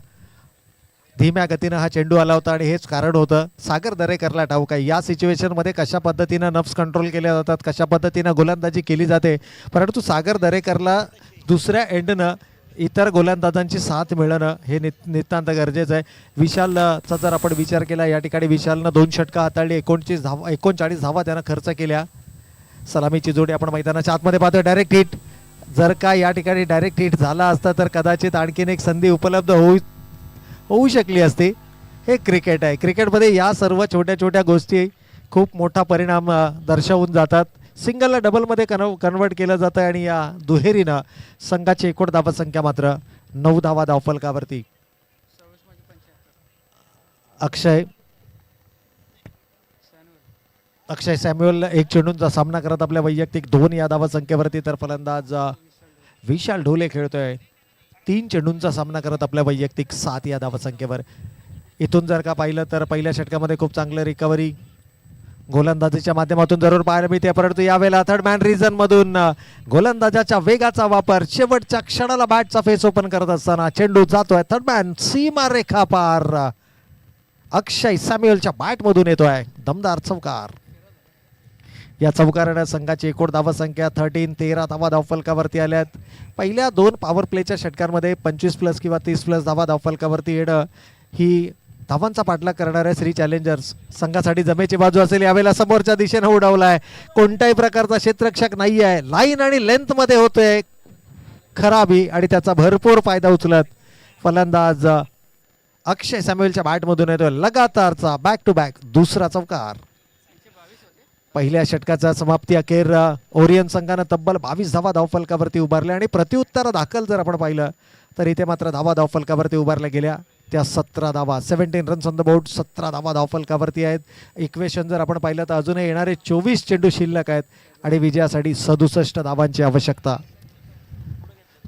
धीम्या गतीनं हा चेंडू आला होता आणि हेच कारण होतं. सागर दरेकरला ठाऊक आहे या सिच्युएशनमध्ये कशा पद्धतीनं नफ्स कंट्रोल केल्या जातात, कशा पद्धतीनं गोलंदाजी केली जाते. परंतु सागर दरेकरला दुसऱ्या एंडनं इतर गोलंदाजांची साथ मिळणं हे नितांत गरजेचं आहे. विशालचा जर आपण विचार केला, या ठिकाणी विशालनं 2 षटकं हाताळली, 39 धावा त्यानं खर्च केल्या. सलामीची जोडी आपण मैदानाच्या आतमध्ये पाहतोय. डायरेक्ट हिट जर का या ठिकाणी डायरेक्ट हिट झाला असता तर कदाचित आणखीन एक संधी उपलब्ध होऊ शकली असती. हे क्रिकेट आहे. क्रिकेटमध्ये या सर्व छोट्या छोट्या गोष्टी खूप मोठा परिणाम दर्शवून जातात. सिंगलला डबलमध्ये कन्वर्ट केलं जातं आणि या दुहेरीनं संघाची एकूण धावसंख्या मात्र 9 धावा धावफलकावरती. अक्षय सॅम्युअल एक चेंडूंचा सामना करत आपल्या वैयक्तिक 2 या धावसंख्येवरती. तर फलंदाज विशाल ढोले खेळतोय 3 चेंडूंचा सामना करत आपल्या वैयक्तिक 7 या धावसंख्येवर. इथून जर का पाहिलं तर पहिल्या षटकामध्ये खूप चांगलं रिकव्हरी गोलंदाजीच्या माध्यमातून जरूर पाहायला मिळते. परंतु यावेळेला थर्ड मॅन रिझन मधून गोलंदाजाच्या वेगाचा वापर शेवटच्या क्षणाला बॅटचा फेस ओपन करत असताना चेंडू जातोय थर्ड मॅन सीमा रेखा पार. अक्षय सॅम्युअलच्या बॅटमधून येतोय दमदार चौकार. या चौकाराने संघाची एकूण धावसंख्या 13 धावा धावफलकावरती आल्यात. पहिल्या 2 पॉवर प्लेच्या षटकांमध्ये 25+ किंवा 30+ धावा धावफलकावरती येणं ही धावांचा पाठलाग करणाऱ्या श्री चॅलेंजर्स संघासाठी जमेची बाजू असेल. यावेळेला समोरच्या दिशेनं उडवलाय. कोणत्याही प्रकारचा क्षेत्ररक्षक नाही आहे. लाईन आणि लेंथ मध्ये होतोय खराबी आणि त्याचा भरपूर फायदा उचलत फलंदाज अक्षय सॅम्युअलच्या बॅटमधून येतोय लगातारचा बॅक टू बॅक दुसरा चौकार. पहिल्या षटकाचा समाप्ती अखेर ओरियन संघानं तब्बल 22 धावा धावफलकावरती उभारल्या आणि प्रत्युत्तर दाखल जर आपण पाहिलं तर इथे मात्र धावा धावफलकावरती उभारल्या गेल्या त्या 17 धावा, 17 रन्स ऑन द बोर्ड, 17 धावा धावफलकावरती आहेत. इक्वेशन जर आपण पाहिलं तर अजूनही येणारे 24 चेंडू शिल्लक आहेत आणि विजयासाठी 67 धावांची आवश्यकता.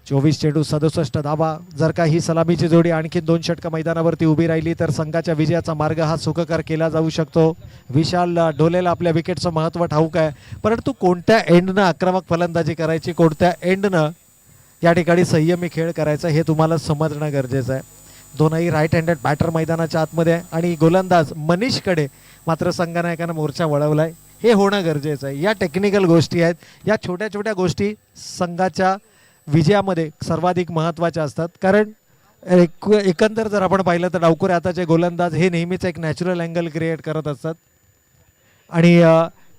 24 चेंडू 67 धावा. जर का ही सलामीची जोडी आणखी 2 षटकं मैदानावरती उभी राहिली तर संघाच्या विजयाचा मार्ग हा सुखकर केला जाऊ शकतो. विशाल ढोलेला आपल्या विकेटचं महत्त्व ठाऊक आहे, परंतु कोणत्या एंडनं आक्रमक फलंदाजी करायची, कोणत्या एंडनं या ठिकाणी संयमी खेळ करायचा हे तुम्हाला समजणं गरजेचं आहे. दोनही राईट हँडेड बॅटर मैदानाच्या आतमध्ये आहे आणि गोलंदाज मनीषकडे मात्र संघनायकानं मोर्चा वळवलाय. हे होणं गरजेचं आहे. या टेक्निकल गोष्टी आहेत, या छोट्या छोट्या गोष्टी संघाच्या विजयामध्ये सर्वाधिक महत्त्वाच्या असतात. कारण एकंदर जर आपण पाहिलं तर डावखुरे हाताचे गोलंदाज हे नेहमीच एक नॅचरल अँगल क्रिएट करत असतात आणि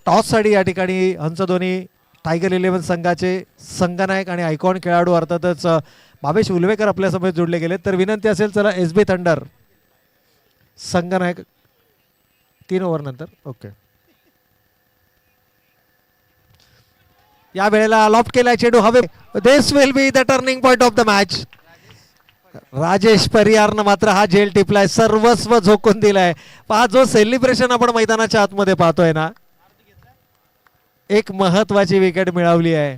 टॉससाठी या ठिकाणी हंसध्वनी टायगर 11 संघाचे संघनायक आणि आयकॉन खेळाडू अर्थातच भावेश उलवेकर आपल्यासमोर जोडले गेले. तर विनंती असेल चला SB थंडर संघनायक 3 ओव्हर नंतर. ओके, या वेळेला लॉफ्ट केलाय चेंडू हवे. This will be the turning point of the match. Rajesh परियारनं मात्र हा झेल टिपलाय, सर्वस्व झोकून दिलाय. पहा जो सेलिब्रेशन आपण मैदानाच्या आतमध्ये पाहतोय ना, एक महत्वाची विकेट मिळवली आहे.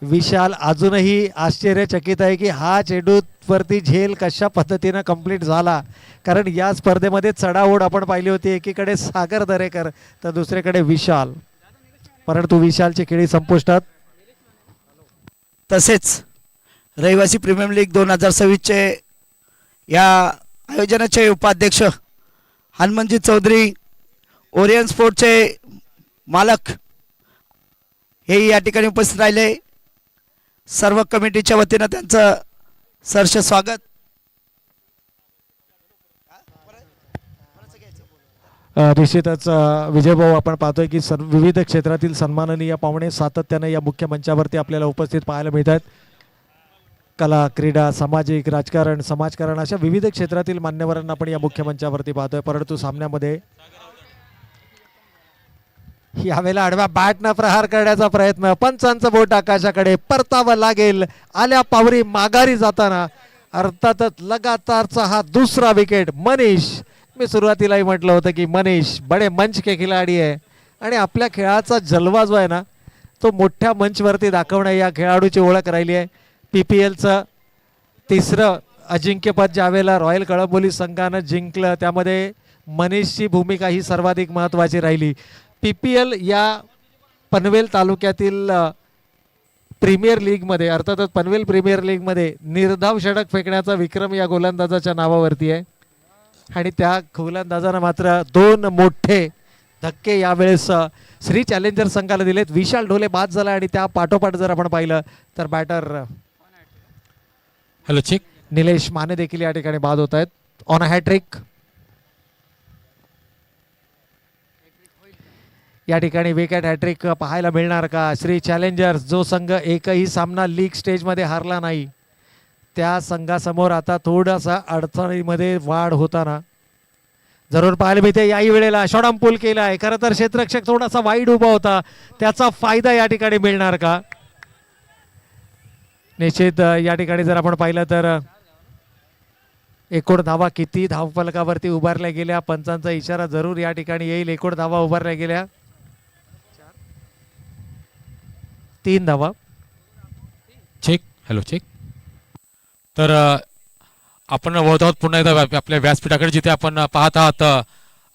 विशाल अजूनही आश्चर्यचकित आहे की हा चेंडूवरती झेल कशा पद्धतीनं कंप्लीट झाला. कारण या स्पर्धेमध्ये चढाओढ आपण पाहिली होती, एकीकडे सागर दरेकर तर दुसरीकडे विशाल, परंतु विशालची खेळी संपुष्टात. तसेच रहिवासी प्रीमियम लीग 2026चे या आयोजनाचे उपाध्यक्ष हनुमंतजी चौधरी, ओरियन स्पोर्टचे मालक हे या ठिकाणी उपस्थित राहिले. सर्व कमिटीच्या वतीनं त्यांचं सहर्ष स्वागत. निश्चितच विजयभाऊ, आपण पाहतोय की विविध क्षेत्रातील सन्माननीय पाहुणे सातत्याने या मुख्य मंचावरती आपल्याला उपस्थित पाहायला मिळतात. कला, क्रीडा, सामाजिक, राजकारण, समाजकारण अशा विविध क्षेत्रातील मान्यवरांना आपण या मुख्य मंचावरती पाहतोय. परंतु सामन्यामध्ये यावेळेला आडव्या बॅटनं प्रहार करण्याचा प्रयत्न, पंचांचं बोट आकाशाकडे, परतावं लागेल. आल्या पावरी माघारी जाताना अर्थातच लगातारचा हा दुसरा विकेट. मनीष, मी सुरुवातीलाही म्हटलं होतं की मनीष बडे मंच के खिलाडी आहे आणि आपल्या खेळाचा जलवा जो आहे ना तो मोठ्या मंचवरती दाखवणं या खेळाडूची ओळख राहिली आहे. PPLचं 3रं अजिंक्यपद ज्यावेळेला रॉयल कळंबोली संघानं जिंकलं त्यामध्ये मनीषची भूमिका ही सर्वाधिक महत्त्वाची राहिली. PPL या पनवेल तालुक्यातील प्रीमियर लीगमध्ये अर्थातच पनवेल प्रीमियर लीगमध्ये निर्धाव षटक फेकण्याचा विक्रम या गोलंदाजाच्या नावावरती आहे आणि त्या गोलंदाजानं मात्र 2 मोठे धक्के यावेळेस श्री चॅलेंजर संघाला दिलेत. विशाल ढोले बाद झाला आणि त्या पाठोपाठ जर आपण पाहिलं तर batter hello check Nilesh Mane देखील या ठिकाणी बाद होत आहेत ऑन अ हॅट्रिक. या ठिकाणी विकेट हॅट्रिक पाहायला मिळणार का? श्री चॅलेंजर्स जो संघ एकही सामना लीग स्टेजमध्ये हारला नाही त्या संघासमोर आता थोडासा अडचणीमध्ये वाढ होताना जरूर पाहायला मिळते. याही वेळेला शॉर्ट पूल केला आहे. खरं तर क्षेत्ररक्षक थोडासा वाईड उभा होता, त्याचा फायदा या ठिकाणी मिळणार का? निश्चित या ठिकाणी जर आपण पाहिलं तर एकूण धावा किती धावफलकावरती उभारल्या गेल्या, पंचांचा इशारा जरूर या ठिकाणी येईल. एकूण धावा उभारल्या गेल्या 3 धावा. Check hello check. तर आपण वळत आहोत पुन्हा एकदा आपल्या व्यासपीठाकडे, जिथे आपण पाहत आहात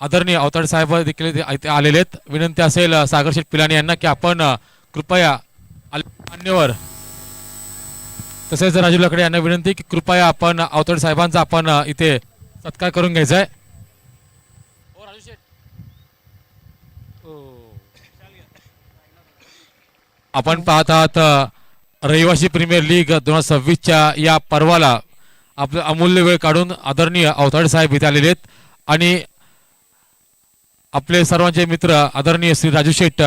आदरणीय अवताडे साहेब देखील इथे आलेले आहेत. विनंती असेल सागर शेठ पिलानी यांना की आपण कृपया मान्यवर तसेच राजू लकडे यांना विनंती की कृपया आपण अवताडे साहेबांचा आपण इथे सत्कार करून घ्यायचा आहे. आपण पाहत आहात रहिवासी प्रीमियर लीग 2026च्या या पर्वाला आपलं अमूल्य वेळ काढून आदरणीय अवताडे साहेब इथे आलेले आहेत आणि आपले सर्वांचे मित्र आदरणीय श्री राजू शेठ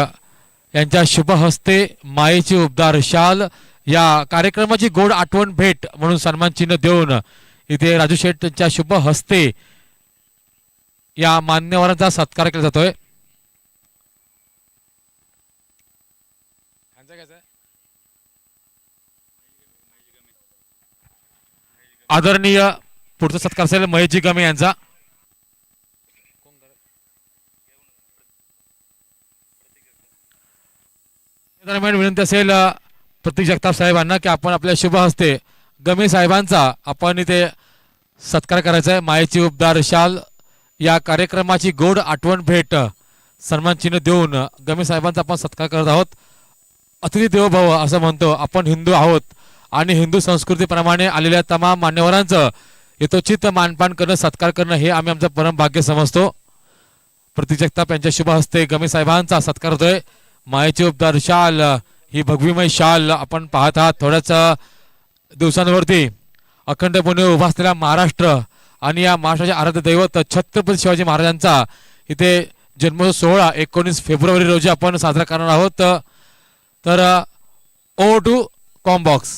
यांच्या शुभ हस्ते मायेची उबदार शाल या कार्यक्रमाची गोड आठवण भेट म्हणून सन्मान चिन्ह देऊन इथे राजू शेठच्या शुभ हस्ते या मान्यवरांचा सत्कार केला जातोय. आदरणीय पुढचा सत्कार असेल महेशजी गमे यांचा. दरम्यान विनंती असेल प्रतीक जगताप साहेबांना की आपण आपल्या शुभ हस्ते गमे साहेबांचा आपण इथे सत्कार करायचा आहे. मायेची उपदार शाल या कार्यक्रमाची गोड आठवण भेट सन्मान चिन्ह देऊन गमे साहेबांचा आपण सत्कार करत आहोत. अतिथी देवो भव असं म्हणतो आपण, हिंदू आहोत आणि हिंदू संस्कृतीप्रमाणे आलेल्या तमाम मान्यवरांचं यथोचित मानपान करणं, सत्कार करणं हे आम्ही आमचं परम भाग्य समजतो. प्रतीक जगताप यांच्या शुभ हस्ते गमे साहेबांचा सत्कार होतोय. मायेची उपदार शाल ही भगवीमय शाल आपण पाहत आहात. थोड्याच दिवसांवरती अखंडपणे उभा असलेला महाराष्ट्र आणि या महाराष्ट्राचे आराध्य दैवत छत्रपती शिवाजी महाराजांचा इथे जन्मोत्सव सोहळा 19 फेब्रुवारी रोजी आपण साजरा करणार आहोत. तर ओ टू कॉम्बॉक्स.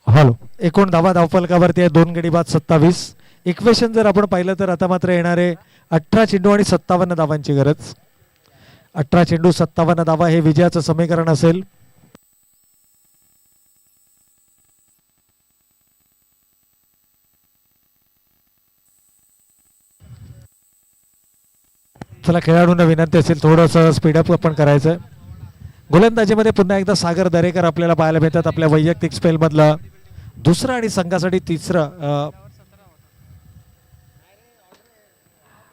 हॅलो, एकूण धावा धावफलकावरती आहे 2 गडी बाद 27. इक्वेशन जर आपण पाहिलं तर आता मात्र येणारे 18 चेंडू आणि 57 धावांची गरज. 18 चेंडू 57 धावा हे विजयाचं समीकरण असेल. चला, खेळाडूंना विनंती असेल थोडंसं स्पीडअप आपण करायचं. गोलंदाजीमध्ये पुन्हा एकदा सागर दरेकर आपल्याला पाहायला मिळतात. आपल्या वैयक्तिक स्पेलमधलं दुसरं आणि संघासाठी तिसरं.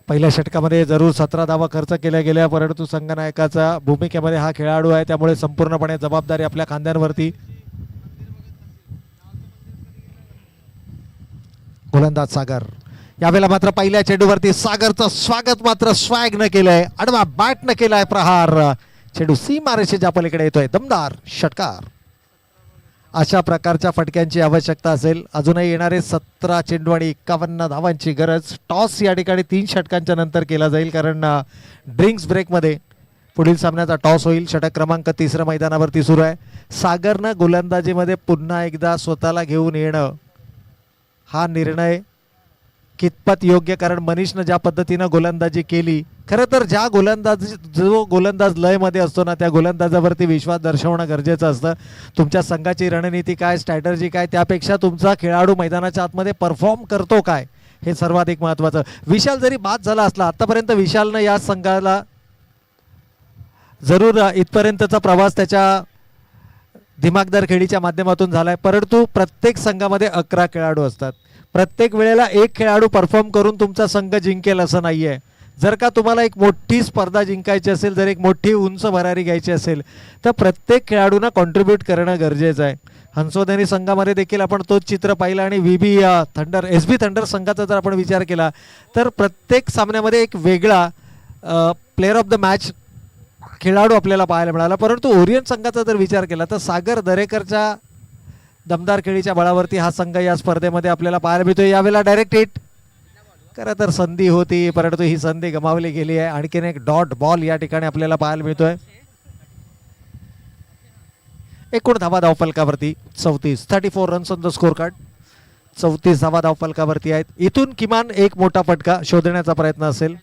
पहिल्या षटकामध्ये जरूर 17 धावा खर्च केल्या गेल्या, परंतु संघनायकाच्या भूमिकेमध्ये हा खेळाडू आहे, त्यामुळे संपूर्णपणे जबाबदारी आपल्या खांद्यांवरती. गोलंदाज सागर यावेळेला मात्र पहिल्या चेंडूवरती सागरचं स्वागत मात्र स्वॅग न केलंय, आडवा बॅट न केलाय प्रहार. चेंडू सीमारेषेच्या पलीकडे येतोय, दमदार षटकार. अशा प्रकारच्या फटक्यांची आवश्यकता असेल. अजूनही येणारे 17 चेंडू आणि 51 धावांची गरज. टॉस या ठिकाणी 3 षटकांच्या नंतर केला जाईल, कारण ड्रिंक्स ब्रेकमध्ये पुढील सामन्याचा टॉस होईल. षटक क्रमांक 3 मैदानावरती सुरू आहे. सागरनं गोलंदाजीमध्ये पुन्हा एकदा स्वतःला घेऊन येणं हा निर्णय कितपत योग्य, कारण मनीषनं ज्या पद्धतीनं गोलंदाजी केली, खरं तर जो गोलंदाज लयमध्ये असतो ना, त्या गोलंदाजावरती विश्वास दर्शवणं गरजेचं असतं. तुमच्या संघाची रणनीती काय, स्ट्रॅटर्जी काय, त्यापेक्षा तुमचा खेळाडू मैदानाच्या आतमध्ये परफॉर्म करतो काय, हे सर्वाधिक महत्त्वाचं. विशाल जरी बाद झाला असला, आतापर्यंत विशालनं या संघाला जरूर इथपर्यंतचा प्रवास त्याच्या दिमागदार खेळीच्या माध्यमातून झालाय, परंतु प्रत्येक संघामध्ये 11 खेळाडू असतात. प्रत्येक वेळेला एक खेळाडू परफॉर्म करून तुमचा संघ जिंकेल असं नाहीये. जर का तुम्हाला एक मोठी स्पर्धा जिंकायची असेल, जर एक मोठी उंच भरारी घ्यायची असेल, तर प्रत्येक खेळाडूंना कॉन्ट्रीब्यूट करणं गरजेचं आहे. हंसोधनी संघामध्ये देखील आपण तोच चित्र पाहिलं, आणि व्हीबी थंडर, एसबी थंडर संघाचा जर आपण विचार केला तर प्रत्येक सामन्यामध्ये एक वेगळा प्लेअर ऑफ द मॅच खेळाडू आपल्याला पाहायला मिळाला. परंतु ओरियन संघाचा जर विचार केला तर सागर दरेकरच्या दमदार खेळीच्या बळावरती हा संघ या स्पर्धेमध्ये आपल्याला पाहायला मिळतोय. यावेळेला डायरेक्ट हिट, खरं तर संधी होती, परंतु ही संधी गमावली गेली आहे. आणखीन एक डॉट बॉल या ठिकाणी आपल्याला पाहायला मिळतोय. एकूण धावा धावफलकावरती 34 runs on the score card. 34 धावा धावफलकावरती आहेत. इथून किमान एक मोठा फटका शोधण्याचा प्रयत्न असेल.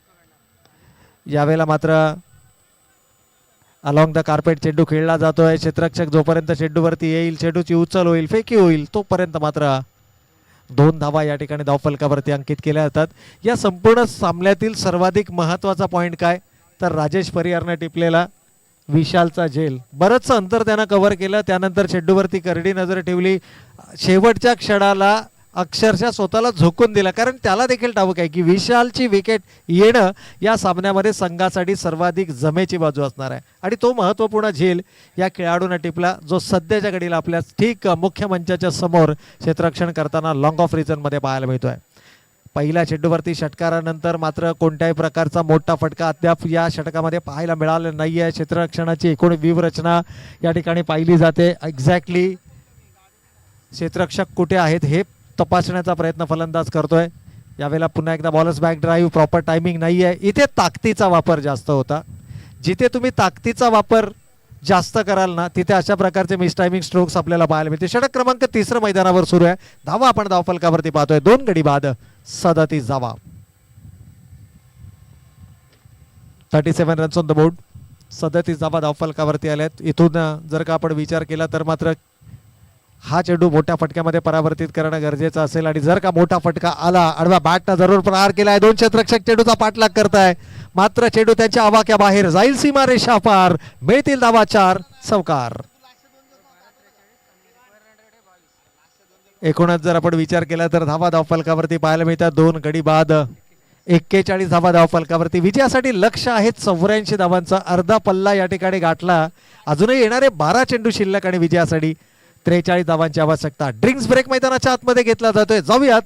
यावेळेला मात्र अलॉंग द कार्पेट चेंडू खेळला जातोय. क्षेत्ररक्षक जोपर्यंत चेंडूवरती येईल, चेंडूची उचल होईल, फेकी होईल, तोपर्यंत मात्र 2 धावा या ठिकाणी धावफलकावरती अंकित केल्या जातात. या संपूर्ण सामन्यातील सर्वाधिक महत्त्वाचा पॉईंट काय, तर राजेश परिहारनं टिपलेला विशालचा झेल. बरंचसं अंतर त्यानं कव्हर केलं, त्यानंतर चेंडूवरती करडी नजर ठेवली, शेवटच्या क्षणाला अक्षरशः स्वतःला झोकून दिला, कारण त्याला देखील ठाऊक आहे की विशालची विकेट येणं या सामन्यामध्ये संघासाठी सर्वाधिक जमेची बाजू असणार आहे. आणि तो महत्त्वपूर्ण झेल या खेळाडूंना टिपला, जो सध्याच्या घडीला आपल्या ठीक मुख्य मंचाच्या समोर क्षेत्ररक्षण करताना लॉंग ऑफ रिझनमध्ये पाहायला मिळतोय. पहिल्या चेंडूवरती षटकारानंतर मात्र कोणत्याही प्रकारचा मोठा फटका अद्याप या षटकामध्ये पाहायला मिळाला नाही आहे. क्षेत्ररक्षणाची एकूण व्यूहरचना या ठिकाणी पाहिली जाते. एक्झॅक्टली क्षेत्ररक्षक कुठे आहेत हे तपासण्याचा प्रयत्न फलंदाज करतोय. यावेळेला पुन्हा एकदा bowlers back drive, proper timing नाही आहे. इथे ताकदीचा वापर जास्त होता. जिथे तुम्ही ताकदीचा वापर जास्त कराल ना, तिथे अशा प्रकारचे मिस टायमिंग स्ट्रोक्स आपल्याला पाहायला मिळते. षटक क्रमांक 3 मैदानावर सुरू आहे. धावा आपण धावफलकावरती पाहतोय. 2 गडी बाद 37 धावा. 37 रन्स ऑन द बोर्ड. 37 धावा धावफलकावरती आल्यात. इथून जर का आपण विचार केला तर मात्र हा चेंडू मोठ्या फटक्यामध्ये परावर्तित करणं गरजेचं असेल आणि जर का मोठा फटका आला आडवा बॅटनं जरूर प्रहार केलाय. दोन क्षेत्ररक्षक चेंडूचा पाठलाग करताय मात्र चेंडू त्यांच्या आवाक्या बाहेर जाईल सीमारेषा पार. मिळतील धावा 4 चौकार. एकूणच जर आपण विचार केला तर धावा धावफलकावरती पाहायला मिळतात 2 गडी बाद 41 धावा धावफलकावरती. विजयासाठी लक्ष आहे 84 धावांचा. अर्धा पल्ला या ठिकाणी गाठला. अजूनही येणारे 12 चेंडू शिल्लक आणि विजयासाठी 43 धावांची आवश्यकता. ड्रिंक्स ब्रेक मैदानाच्या आतमध्ये घेतला जातोय. जाऊयात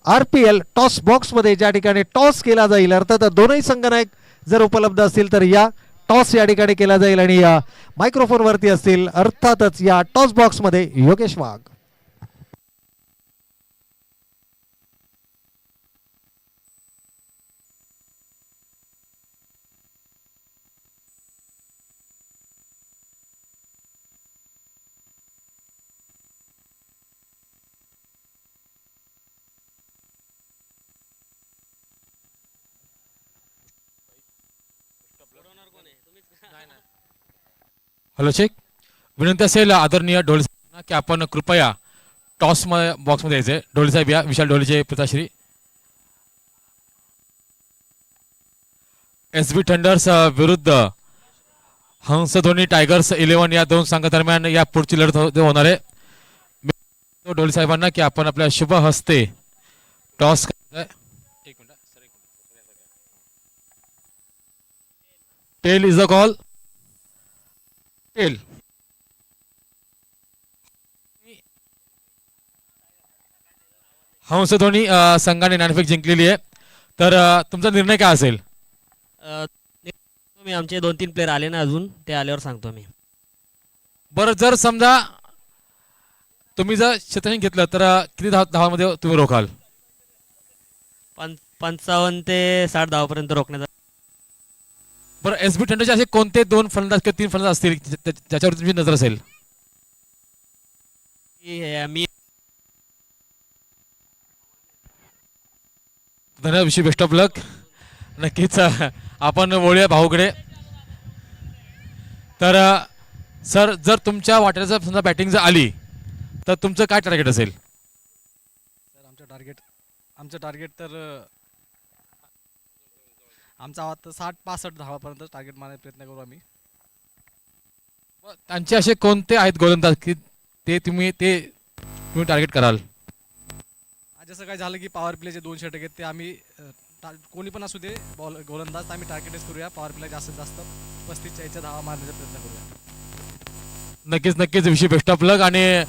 RPL टॉस बॉक्स मध्ये ज्या ठिकाणी टॉस केला जाईल. अर्थात दोनही संघनायक जर उपलब्ध असतील तर या टॉस या ठिकाणी केला जाईल आणि या मायक्रोफोन वरती असतील अर्थातच या टॉस बॉक्स मध्ये योगेश वाघ. Hello check. विनंती असेल आदरणीय ढोले साहेबांना की आपण कृपया टॉस बॉक्समध्ये यायचे. ढोले साहेब या. विशाल ढोलेचे पिताश्री. SB थंडर्स विरुद्ध हंसध्वनी टायगर्स 11 या दोन संघादरम्यान या पुढची लढत होणार आहे. ढोले साहेबांना की आपण आपल्या शुभ हस्ते टॉस. एक minute. Tail is a call. Tail. Hansdhwani संघाने नाणेफेक जिंकलेली आहे. तर तुमचा निर्णय काय असेल? मी आमचे 2-3 प्लेयर आले ना अजून ते आल्यावर सांगतो मी. बरं जर समजा तुम्ही जर शतरंज घेतलं तर किती धावामध्ये तुम्ही रोखाल? 55 ते 60 धावापर्यंत रोखण्याचा. बरं SB थंडरचे असे कोणते 2 फलंदाज किंवा 3 फलंदाज असतील ज्याच्यावर तुमची नजर असेल? मी धन्यवाद. विषय बेस्ट ऑफ लक. नक्कीच आपण वळूया भाऊकडे. तर सर जर तुमच्या वाट्याला जर समजा बॅटिंग जर आली तर तुमचं काय टार्गेट असेल? सर आमचं टार्गेट तर आमचा आता 60-65 धावापर्यंत टार्गेट मारण्याचा प्रयत्न करू आम्ही. त्यांचे असे कोणते आहेत गोलंदाज की ते तुम्ही टार्गेट कराल? जसं काय झालं की पॉवर प्लेचे 2 षटक आहेत ते आम्ही कोणी पण असू दे गोलंदाज आम्ही टार्गेटच करूया. पॉवर प्ले जास्तीत जास्त 35-40 धावा मारण्याचा प्रयत्न करूया. नक्कीच विषय बेस्ट ऑफ लक. आणि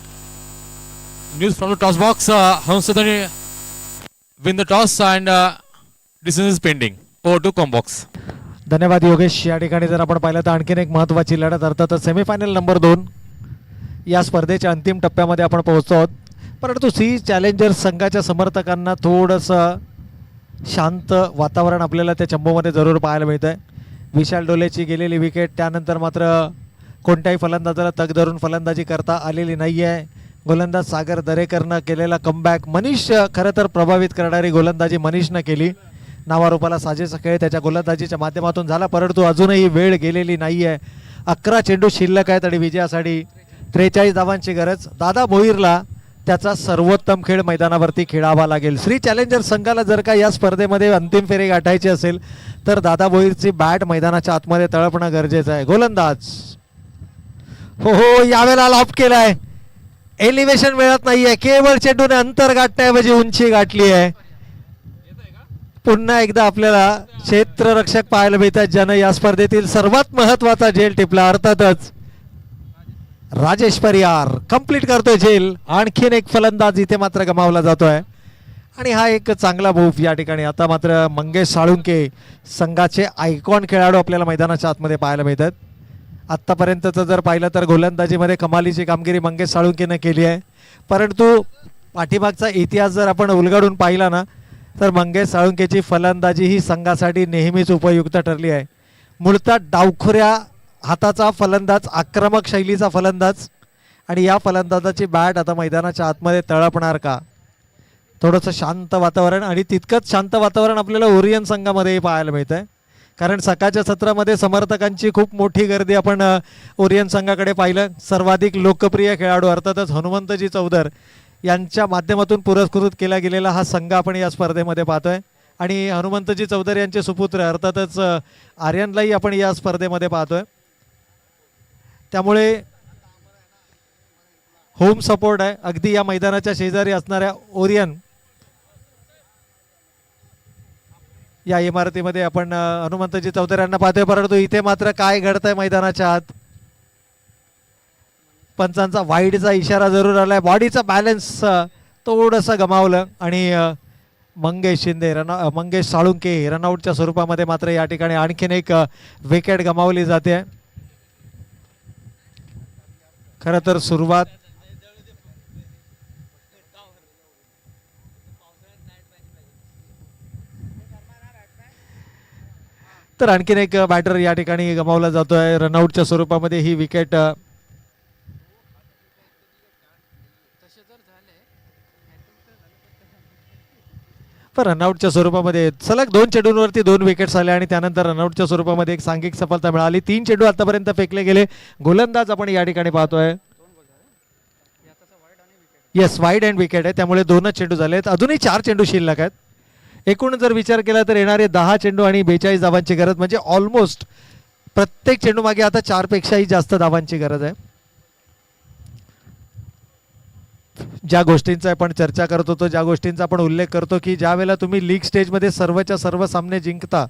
news from the toss box. Hansdhwani win the toss and decision is pending. Over to combox. धन्यवाद योगेश. या ठिकाणी जर आपण पाहिलं तर आणखीन एक महत्त्वाची लढत अर्थातच सेमीफायनल नंबर 2 या स्पर्धेच्या अंतिम टप्प्यामध्ये आपण पोहोचतो आहोत. परंतु सी चॅलेंजर्स संघाच्या समर्थकांना थोडंसं शांत वातावरण आपल्याला त्या चंबूमध्ये जरूर पाहायला मिळतं आहे. विशाल डोलेची गेलेली विकेट त्यानंतर मात्र कोणत्याही फलंदाजाला तग धरून फलंदाजी करता आलेली नाही आहे. गोलंदाज सागर दरेकरनं केलेला कमबॅक. मनीष खरं तर प्रभावित करणारी गोलंदाजी मनीषनं केली. नावारूपाला साजेसा खेळ त्याच्या गोलंदाजीच्या माध्यमातून झाला परंतु अजूनही वेळ गेलेली नाही आहे. 11 चेंडू शिल्लक आहेत आणि विजयासाठी 43 धावांची गरज. दादा भोईरला त्याचा सर्वोत्तम खेळ मैदानावरती खेळावा लागेल. श्री चॅलेंजर संघाला जर का या स्पर्धेमध्ये अंतिम फेरी गाठायची असेल तर दादा भोईरची बॅट मैदानाच्या आतमध्ये तळपणं गरजेचं आहे. गोलंदाज हो यावेळेला लॉफ्ट केलाय. एलिव्हेशन मिळत नाहीये. केवळ चेंडूने अंतर गाठण्याऐवजी उंची गाठली आहे. पुन्हा एकदा आपल्याला क्षेत्ररक्षक पाहायला मिळतात ज्यानं या स्पर्धेतील सर्वात महत्वाचा झेल टिपला. अर्थातच राजेश परियार कंप्लीट करतोय झेल. आणखीन एक फलंदाज इथे मात्र गमावला जातोय आणि हा एक चांगला मूव या ठिकाणी. आता मात्र मंगेश साळुंके संघाचे आयकॉन खेळाडू आपल्याला मैदानाच्या आतमध्ये पाहायला मिळतात. आत्तापर्यंतचं जर पाहिलं तर गोलंदाजीमध्ये कमालीची कामगिरी मंगेश साळुंकेनं केली आहे. परंतु पाठीमागचा इतिहास जर आपण उलगडून पाहिला ना तर मंगेश साळुंकेची फलंदाजी ही संघासाठी नेहमीच उपयुक्त ठरली आहे. मूळतः डावखुऱ्या हाताचा फलंदाज, आक्रमक शैलीचा फलंदाज आणि या फलंदाजाची बॅट आता मैदानाच्या आतमध्ये तळपणार का? थोडंसं शांत वातावरण आणि तितकंच शांत वातावरण आपल्याला ओरियन संघामध्येही पाहायला मिळतंय. कारण सकाळच्या सत्रामध्ये समर्थकांची खूप मोठी गर्दी आपण ओरियन संघाकडे पाहिलं. सर्वाधिक लोकप्रिय खेळाडू अर्थातच हनुमंतजी चौधर यांच्या माध्यमातून पुरस्कृत केला गेलेला हा संघ आपण या स्पर्धेमध्ये पाहतोय. आणि हनुमंतजी चौधरी यांचे सुपुत्र अर्थातच आर्यनलाही आपण या स्पर्धेमध्ये पाहतोय. त्यामुळे होम सपोर्ट आहे अगदी या मैदानाच्या शेजारी असणाऱ्या ओरियन या इमारतीमध्ये आपण हनुमंतजी चौधरी यांना पाहतोय. परंतु इथे मात्र काय घडतंय मैदानाच्या आत, पंचांचा वाईडचा इशारा जरूर आलाय. बॉडीचा बॅलन्स थोडंसं गमावलं आणि मंगेश शिंदे मंगेश साळुंके रनआउटच्या स्वरूपामध्ये मात्र या ठिकाणी आणखीन एक विकेट गमावली जाते. खरं तर सुरुवात तर आणखीन एक बॅटर या ठिकाणी गमावला जातोय रनआउटच्या स्वरूपामध्ये ही विकेट. पण रनआउटच्या स्वरूपामध्ये सलग 2 चेंडूंवरती 2 विकेट्स आल्या आणि त्यानंतर रनआउटच्या स्वरूपामध्ये एक सांघिक सफलता मिळाली. 3 चेंडू आतापर्यंत फेकले गेले. गोलंदाज आपण या ठिकाणी पाहतोय. येस, वाईड अँड विकेट आहे त्यामुळे 2च चेंडू झालेत. अजूनही 4 चेंडू शिल्लक आहेत. एकूण जर विचार केला तर येणारे 10 चेंडू आणि 42 धावांची गरज म्हणजे ऑलमोस्ट प्रत्येक चेंडू मागे आता 4 पेक्षाही जास्त धावांची गरज आहे. ज्या गोष्टींचा आपण चर्चा करत होतो, ज्या गोष्टींचा आपण उल्लेख करतो की ज्या वेळेला तुम्ही लीग स्टेजमध्ये सर्वच्या सर्व सामने जिंकता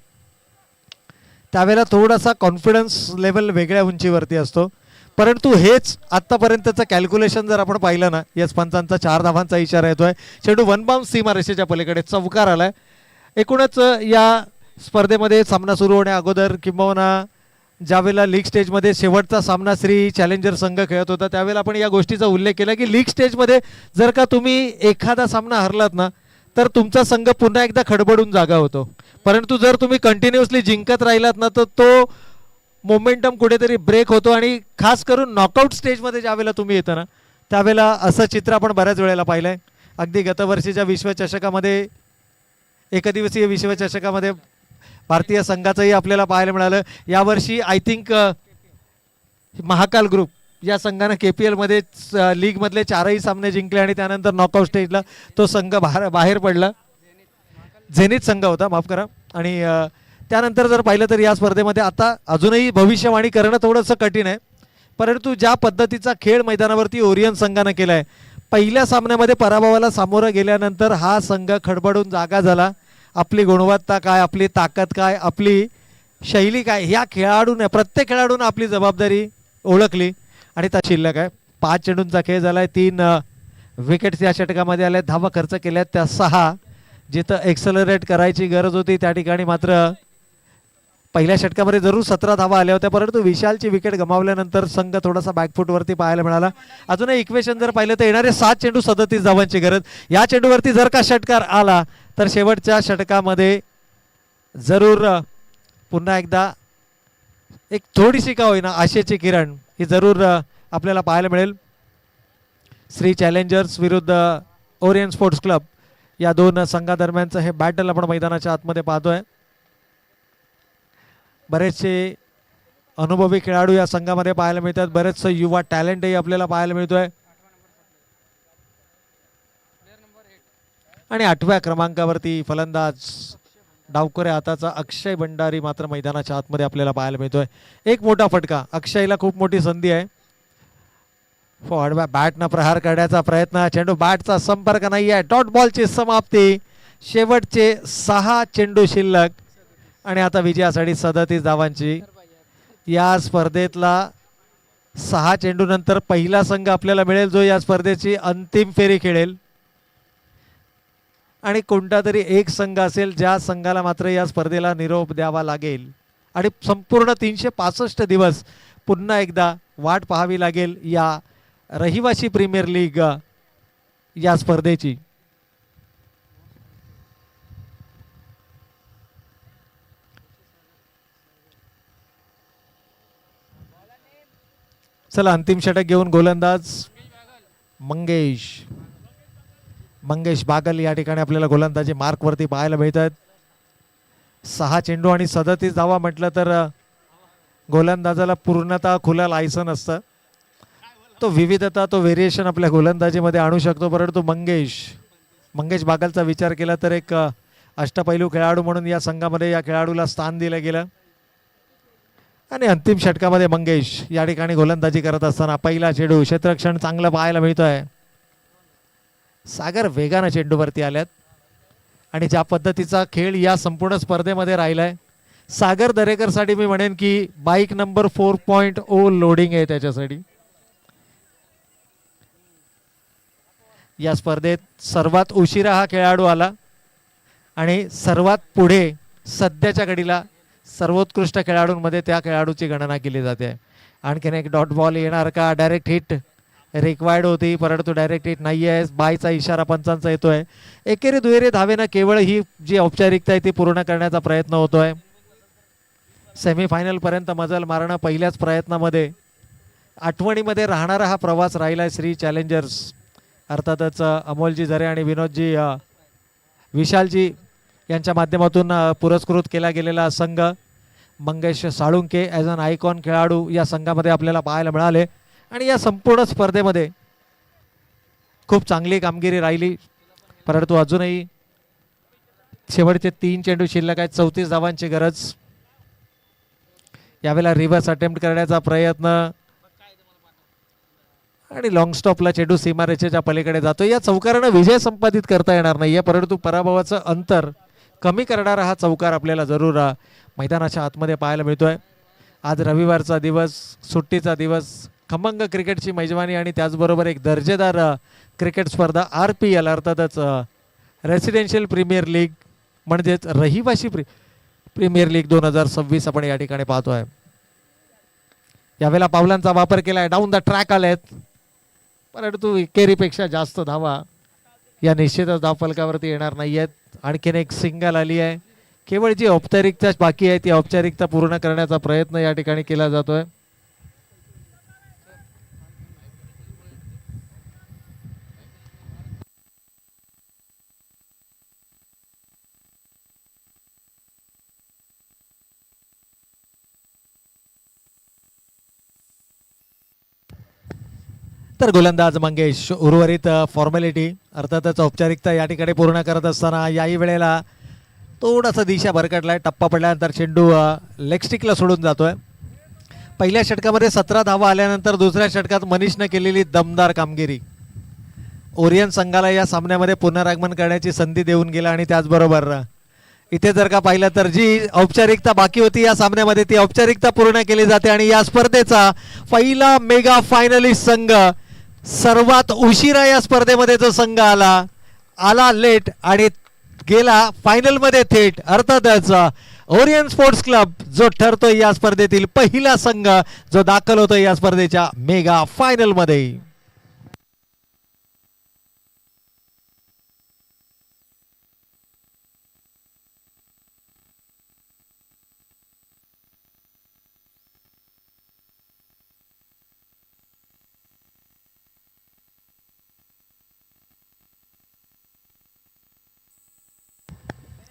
त्यावेळेला थोडासा कॉन्फिडन्स लेवल वेगळ्या उंचीवरती असतो. परंतु हेच आतापर्यंतचं कॅल्क्युलेशन जर आपण पाहिलं ना, यस पंचांचा 4 धावांचा इशारा येतोय. चेंडू वन बाउंस सीमारेषेच्या पलीकडे चौकार आलाय. एकूणच या स्पर्धेमध्ये सामना सुरू होण्या अगोदर किंबहुना ज्यावेळेला लीग स्टेजमध्ये शेवटचा सामना श्री चॅलेंजर संघ खेळत होता त्यावेळेला आपण या गोष्टीचा उल्लेख केला की लीग स्टेजमध्ये जर का तुम्ही एखादा सामना हरलात ना तर तुमचा संघ पुन्हा एकदा खडबडून जागा होतो. परंतु जर तुम्ही कंटिन्युअसली जिंकत राहिलात ना तर तो मोमेंटम कुठेतरी ब्रेक होतो आणि खास करून नॉकआउट स्टेजमध्ये ज्यावेळेला तुम्ही येता ना त्यावेळेला असं चित्र आपण बऱ्याच वेळेला पाहिलं आहे. अगदी गतवर्षीच्या विश्वचषकामध्ये एकदिवसीय विश्वचषकामध्ये भारतीय संघाचंही आपल्याला पाहायला मिळालं. यावर्षी आय थिंक महाकाल ग्रुप या संघानं KPL मध्ये लीगमधले 4ही सामने जिंकले आणि त्यानंतर नॉकआउट स्टेजला तो संघ बाहेर पडला. झेनिथ संघ होता, माफ करा. आणि त्यानंतर जर पाहिलं तर या स्पर्धेमध्ये आता अजूनही भविष्यवाणी करणं थोडंसं कठीण आहे. परंतु ज्या पद्धतीचा खेळ मैदानावरती ओरियन संघानं केला आहे, पहिल्या सामन्यामध्ये पराभवाला सामोरं गेल्यानंतर हा संघ खडबडून जागा झाला. आपली गुणवत्ता काय, आपली ताकद काय, आपली शैली काय, ह्या खेळाडूने प्रत्येक खेळाडूने आपली जबाबदारी ओळखली आणि त्या शिल्लक आहे. 5 चेंडूंचा खेळ झाला आहे. 3 विकेट्स या षटकामध्ये आल्या. धावा खर्च केल्यात त्या 6. जिथं एक्सलरेट करायची गरज होती त्या ठिकाणी मात्र पहिल्या षटकामध्ये जरूर 17 धावा आल्या होत्या. परंतु विशालची विकेट गमावल्यानंतर संघ थोडासा बॅकफुटवरती पाहायला मिळाला. अजूनही इक्वेशन जर पाहिलं तर येणारे 7 चेंडू 37 धावांची गरज. या चेंडूवरती जर का षटकार आला तर शेवटच्या षटकामध्ये जरूर पुन्हा एकदा एक थोडीशी का होईना आशेची किरण ही जरूर आपल्याला पाहायला मिळेल. श्री चॅलेंजर्स विरुद्ध ओरियन स्पोर्ट्स क्लब या 2 संघादरम्यानचं हे बॅटल आपण मैदानाच्या आतमध्ये पाहतोय. बरेचसे अनुभवी खेळाडू या संघामध्ये पाहायला मिळतात. बरेचसे युवा टॅलेंटही आपल्याला पाहायला मिळतोय. आणि 8व्या क्रमांकावरती फलंदाज डावखोऱ्या हाताचा अक्षय भंडारी मात्र मैदानाच्या आतमध्ये आपल्याला पाहायला मिळतोय. एक मोठा फटका. अक्षयला खूप मोठी संधी आहे. फॉरवर्ड बॅटनं प्रहार करण्याचा प्रयत्न. चेंडू बॅटचा संपर्क नाही आहे. डॉट बॉलची समाप्ती. शेवटचे 6 चेंडू शिल्लक आणि आता विजयासाठी 37 धावांची. या स्पर्धेतला 6 चेंडू नंतर पहिला संघ आपल्याला मिळेल जो या स्पर्धेची अंतिम फेरी खेळेल. आणि कोणता तरी एक संघ असेल ज्या संघाला मात्र या स्पर्धेला निरोप द्यावा लागेल आणि संपूर्ण 365 दिवस पुन्हा एकदा वाट पाहावी लागेल या रहिवासी प्रीमियर लीग या स्पर्धेची. चला अंतिम षटक घेऊन गोलंदाज मंगेश बागल या ठिकाणी आपल्याला गोलंदाजी मार्कवरती पाहायला मिळतात. 6 चेंडू आणि 37 धावा म्हटलं तर गोलंदाजाला पूर्णतः खुला लायसन असतं. तो विविधता, तो व्हेरिएशन आपल्या गोलंदाजीमध्ये आणू शकतो. परंतु मंगेश बागलचा विचार केला तर एक अष्टपैलू खेळाडू म्हणून या संघामध्ये या खेळाडूला स्थान दिलं गेलं. आणि अंतिम षटकामध्ये मंगेश या ठिकाणी गोलंदाजी करत असताना पहिला चेंडू क्षेत्ररक्षण चांगलं पाहायला मिळतोय. सागर वेगानं चेंडूवरती आल्यात आणि ज्या पद्धतीचा खेळ या संपूर्ण स्पर्धेमध्ये राहिलाय, सागर दरेकरसाठी मी म्हणेन की बाईक नंबर 4.0 लोडिंग आहे त्याच्यासाठी. या स्पर्धेत सर्वात उशिरा हा खेळाडू आला आणि सर्वात पुढे सध्याच्या घडीला सर्वोत्कृष्ट खेळाडूंमध्ये त्या खेळाडूची गणना केली जाते. आणखीन एक डॉट बॉल येणार का? डायरेक्ट हिट रिक्वायर्ड होती परंतु डायरेक्ट हिट नाही आहे. बायचा इशारा पंचांचा येतोय. एकेरी दुहेरी धावेनं केवळ ही जी औपचारिकता आहे ती पूर्ण करण्याचा प्रयत्न होतोय. सेमीफायनल पर्यंत मजल मारणं पहिल्याच प्रयत्नामध्ये आठवणीमध्ये राहणारा हा प्रवास राहिला श्री चॅलेंजर्स. अर्थातच अमोलजी झरे आणि विनोदजी विशालजी यांच्या माध्यमातून पुरस्कृत केला गेलेला संघ. Mangesh Salunke as an icon खेळाडू या संघामध्ये आपल्याला पाहायला मिळाले आणि या संपूर्ण स्पर्धेमध्ये खूप चांगली कामगिरी राहिली. परंतु अजूनही शेवटचे 3 चेंडू शिल्लक आहेत. 34 धावांची गरज. यावेळेला रिव्हर्स अटेम्प्ट करण्याचा प्रयत्न आणि लॉंग स्टॉपला चेंडू सीमारेषेच्या पलीकडे जातो. या चौकारानं विजय संपादित करता येणार नाहीये परंतु पराभवाचं अंतर कमी करणारा हा चौकार आपल्याला जरूर मैदानाच्या आतमध्ये पाहायला मिळतोय. आज रविवारचा दिवस, सुट्टीचा दिवस, खमंग क्रिकेटची मेजवानी आणि त्याचबरोबर एक दर्जेदार क्रिकेट स्पर्धा RPL अर्थातच रेसिडेन्शियल प्रीमियर लीग म्हणजेच रहिवाशी प्रीमियर लीग 2026 आपण या ठिकाणी पाहतोय. यावेळेला पावलांचा वापर केलाय. डाऊन द ट्रॅक आलेत परंतु एकेरीपेक्षा जास्त धावा या निश्चितच धावफलकावरती येणार नाही आहेत. आणखीन एक सिंगल आली आहे. केवळ जी औपचारिकता बाकी आहे ती औपचारिकता पूर्ण करण्याचा प्रयत्न या ठिकाणी केला जातोय. तर गोलंदाज मंगेश उर्वरित फॉर्मॅलिटी अर्थातच औपचारिकता या ठिकाणी पूर्ण करत असताना याही वेळेला थोडासा दिशा भरकटलाय. टप्पा पडल्यानंतर चेंडू लेग स्टिकला सोडून जातोय. पहिल्या षटकामध्ये 17 धावा आल्यानंतर दुसऱ्या षटकात मनीषनं केलेली दमदार कामगिरी ओरियन संघाला या सामन्यामध्ये पुनरागमन करण्याची संधी देऊन गेला. आणि त्याचबरोबर इथे जर का पाहिलं तर जी औपचारिकता बाकी होती या सामन्यामध्ये ती औपचारिकता पूर्ण केली जाते आणि या स्पर्धेचा पहिला मेगा फायनलिस्ट संघ, सर्वात उशिरा या स्पर्धेमध्ये जो संघ आला लेट आणि गेला फायनल मध्ये थेट, अर्थातच ओरियन स्पोर्ट्स क्लब जो ठरतोय या स्पर्धेतील पहिला संघ जो दाखल होतोय या स्पर्धेच्या मेगा फायनल मध्ये.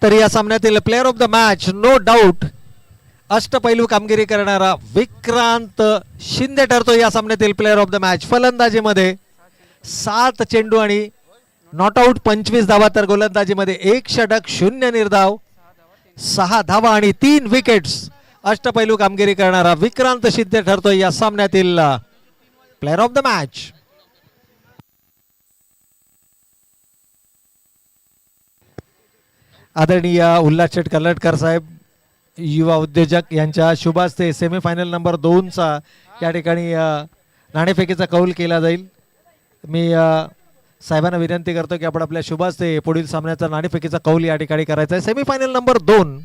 तर या सामन्यातील player of the match no doubt अष्टपैलू कामगिरी करणारा विक्रांत शिंदे ठरतो या सामन्यातील प्लेअर ऑफ द मॅच. फलंदाजीमध्ये 7 चेंडू आणि नॉट आऊट 25 धावा, तर गोलंदाजीमध्ये 1 षटक 0 निर्धाव 6 धावा आणि 3 विकेट्स. अष्टपैलू कामगिरी करणारा विक्रांत शिंदे ठरतो या सामन्यातील प्लेअर ऑफ द मॅच. आदरणीय उल्हास शेठ कल्लटकर साहेब युवा उद्योजक यांच्या शुभ हस्ते सेमीफायनल नंबर 2चा या ठिकाणी नाणेफेकीचा कौल केला जाईल. मी साहेबांना विनंती करतो की आपण आपल्या शुभ हस्ते पुढील सामन्याचा नाणेफेकीचा कौल या ठिकाणी करायचा आहे. Semifinal number 2